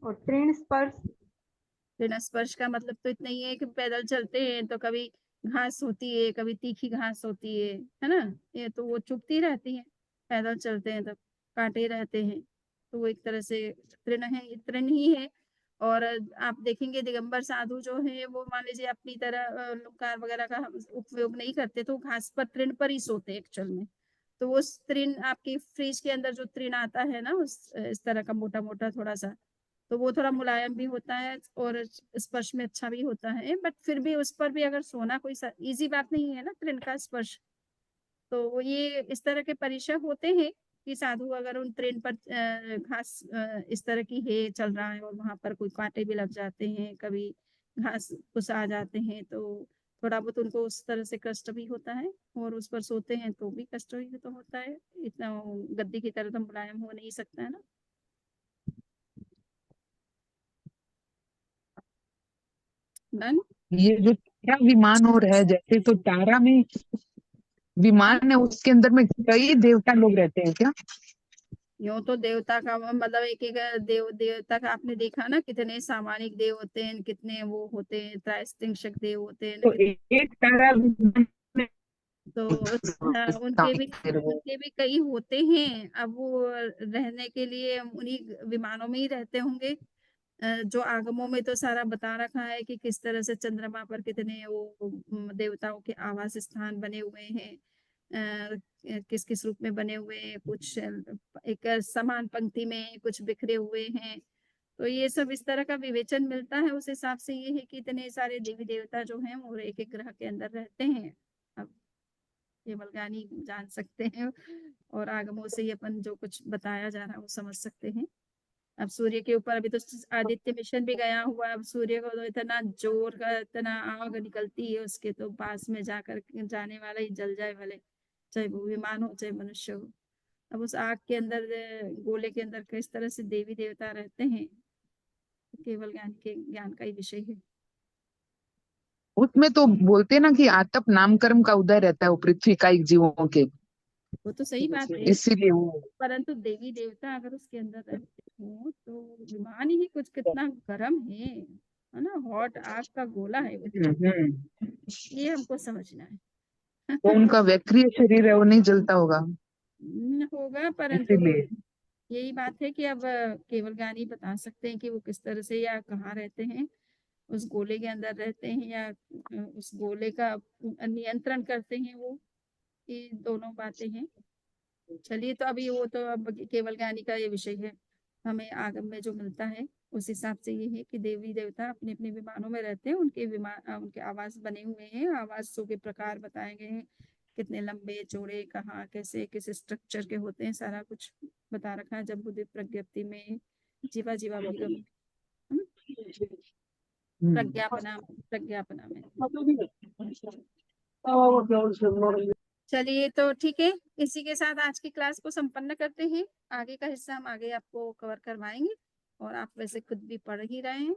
और तृण स्पर्श? बिना स्पर्श का मतलब तो इतना ही है कि पैदल चलते हैं तो कभी घास होती है, कभी तीखी घास होती है ना, ये तो वो चुभती रहती है। पैदल चलते हैं तो कांटे रहते हैं, तो वो एक तरह से तृण है, तृण ही है। और आप देखेंगे दिगंबर साधु जो है वो मान लीजिए अपनी तरह लुकार वगैरह का उपयोग नहीं करते, तो घास पर, तृण पर ही सोते एक्चुअल में। तो वो तृण आपकी फ्रिज के अंदर जो तृण आता है ना, उस इस तरह का मोटा मोटा थोड़ा सा, तो वो थोड़ा मुलायम भी होता है और स्पर्श में अच्छा भी होता है। बट फिर भी उस पर भी अगर सोना कोई इजी बात नहीं है ना, तृण का स्पर्श। तो ये इस तरह के परिचय होते हैं कि साधु अगर उन तृण पर घास इस तरह की है चल रहा है और वहां पर कोई कांटे भी लग जाते हैं, कभी घास फूस आ जाते हैं, तो थोड़ा बहुत उनको उस तरह से कष्ट भी होता है, और उस पर सोते हैं तो भी कष्ट ही तो होता है। इतना गद्दी की तरह तो मुलायम हो नहीं सकता है ना। डन। ये जो तारा विमान हो रहा है, जैसे तो तारा में विमान है, उसके अंदर में कई देवता लोग रहते हैं क्या? यूं तो देवता का मतलब एक एक देवता का आपने देखा ना, कितने सामानिक देव होते हैं, कितने वो होते हैं, त्रैस्तिंशक देव होते हैं तो एक तारा विमान में तो हाँ, उनके भी कई होते हैं। अब वो रहने के लिए उन्हीं विमानों में ही रहते होंगे। जो आगमों में तो सारा बता रखा है कि किस तरह से चंद्रमा पर कितने वो देवताओं के आवास स्थान बने हुए हैं, किस किस रूप में बने हुए हैं, कुछ एक समान पंक्ति में, कुछ बिखरे हुए हैं। तो ये सब इस तरह का विवेचन मिलता है। उस हिसाब से ये है कि इतने सारे देवी देवता जो हैं वो एक एक ग्रह के अंदर रहते हैं। अब केवल ज्ञानी जान सकते हैं, और आगमों से ही अपन जो कुछ बताया जा रहा है वो समझ सकते हैं। अब सूर्य के ऊपर अभी तो आदित्य मिशन भी गया हुआ है। अब सूर्य को तो इतना जोर का, इतना आग निकलती है उसके, तो पास में जाकर जाने वाला ही जल जाए, भले चाहे वो विमान हो चाहे मनुष्य हो। अब उस आग के अंदर, गोले के अंदर किस तरह से देवी देवता रहते हैं, केवल ज्ञान के ज्ञान का ही विषय है। उसमें तो बोलते हैं ना कि आतप नाम कर्म का उदय रहता है वो पृथ्वी का एक जीवों के, वो तो सही बात है, इसीलिए वो परंतु देवी देवता अगर उसके अंदर रहते हो तो विमान ही कुछ कितना गर्म है ना, हॉट आग का गोला है वो, ये हमको समझना है। तो उनका वैक्रिय शरीर है, वो नहीं जलता होगा होगा, परंतु इसीलिए। यही बात है कि अब केवल ज्ञानी बता सकते हैं कि वो किस तरह से या कहाँ रहते हैं, उस गोले के अंदर रहते हैं या उस गोले का नियंत्रण करते हैं वो, ये दोनों बातें हैं। चलिए, तो अभी वो तो अब केवल ज्ञानी का ये विषय है। हमें आगम में जो मिलता है उस हिसाब से ये है कि देवी देवता अपने अपने विमानों में रहते हैं, उनके विमान, उनके आवास बने हुए हैं, आवासों के प्रकार बताए गए हैं, कितने लंबे चौड़े, कहाँ कैसे किस स्ट्रक्चर के होते हैं, सारा कुछ बता रखा है जब बुद्धि प्रज्ञप्ति में, जीवा जीवाभिगम, प्रज्ञापना प्रज्ञापना में। चलिए, तो ठीक है, इसी के साथ आज की क्लास को संपन्न करते हैं। आगे का हिस्सा हम आगे आपको कवर करवाएंगे, और आप वैसे खुद भी पढ़ ही रहे हैं।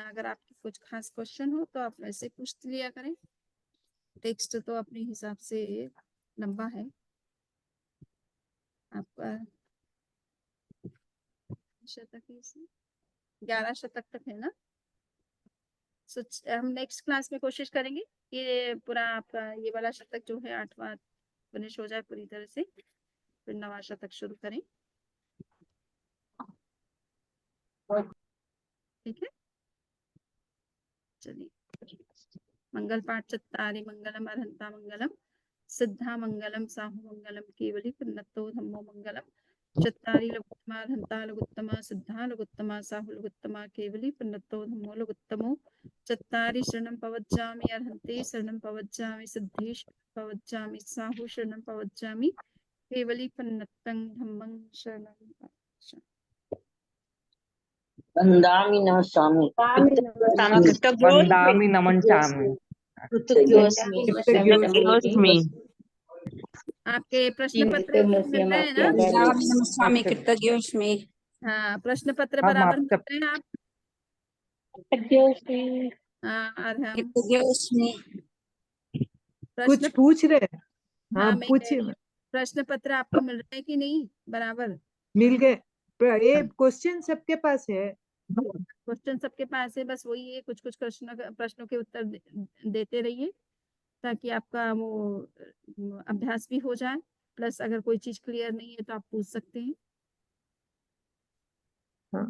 अगर आपके कुछ खास क्वेश्चन हो तो आप वैसे पूछ लिया करें। टेक्स्ट तो अपने हिसाब से लंबा है आपका, शतक 11 शतक तक है ना। हम नेक्स्ट क्लास में कोशिश करेंगे ये पूरा आपका ये वाला शतक जो है 8वां फिनिश हो जाए पूरी तरह से, फिर 9वां शतक शुरू करें। ठीक है, चलिए। मंगल पाठ चत्तारि मंगलम अर्हंता मंगलम, सिद्धा मंगलम साहु मंगलम केवली पुन्नतो धम्मो मंगलम, चत्तारि लघुत्तमा अर्हंता लघुत्तमा, सिद्धा लघुत्तमा साहु लघुत्तमा केवली पुन्नतो धम्मो लघुत्तमो, चत्तारि शरणं पवज्जामि अर्हन्ते शरणं पवज्जामि, सिद्धे शरणं पवज्जामि, साहु शरणं पवज्जामि केवली पुन्नतं धम्मं शरणं पवज्जामि। वंदामि नमः स्वामी वंदामि नमन चामि। आपके प्रश्न पत्र मिल रहे हैं ना? स्वामी कृतज्ञोस्मि। हाँ, प्रश्न पत्र हम बराबर आपका मिल रहे हैं आप? हाँ, और हम कृतज्ञोस्मि। कुछ प्रश्न, पूछ रहे हैं? हाँ हाँ, मैं कह पूछिए। रही हूँ, प्रश्न पत्र आपको मिल रहे हैं कि नहीं बराबर? मिल गए। ये क्वेश्चन सबके पास है? क्वेश्चन सबके पास है, बस वही है, कुछ कुछ प्रश्नों के उत्तर देते रहिए, ताकि आपका वो अभ्यास भी हो जाए, प्लस अगर कोई चीज क्लियर नहीं है तो आप पूछ सकते हैं। हाँ।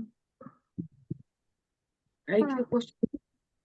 क्वेश्चन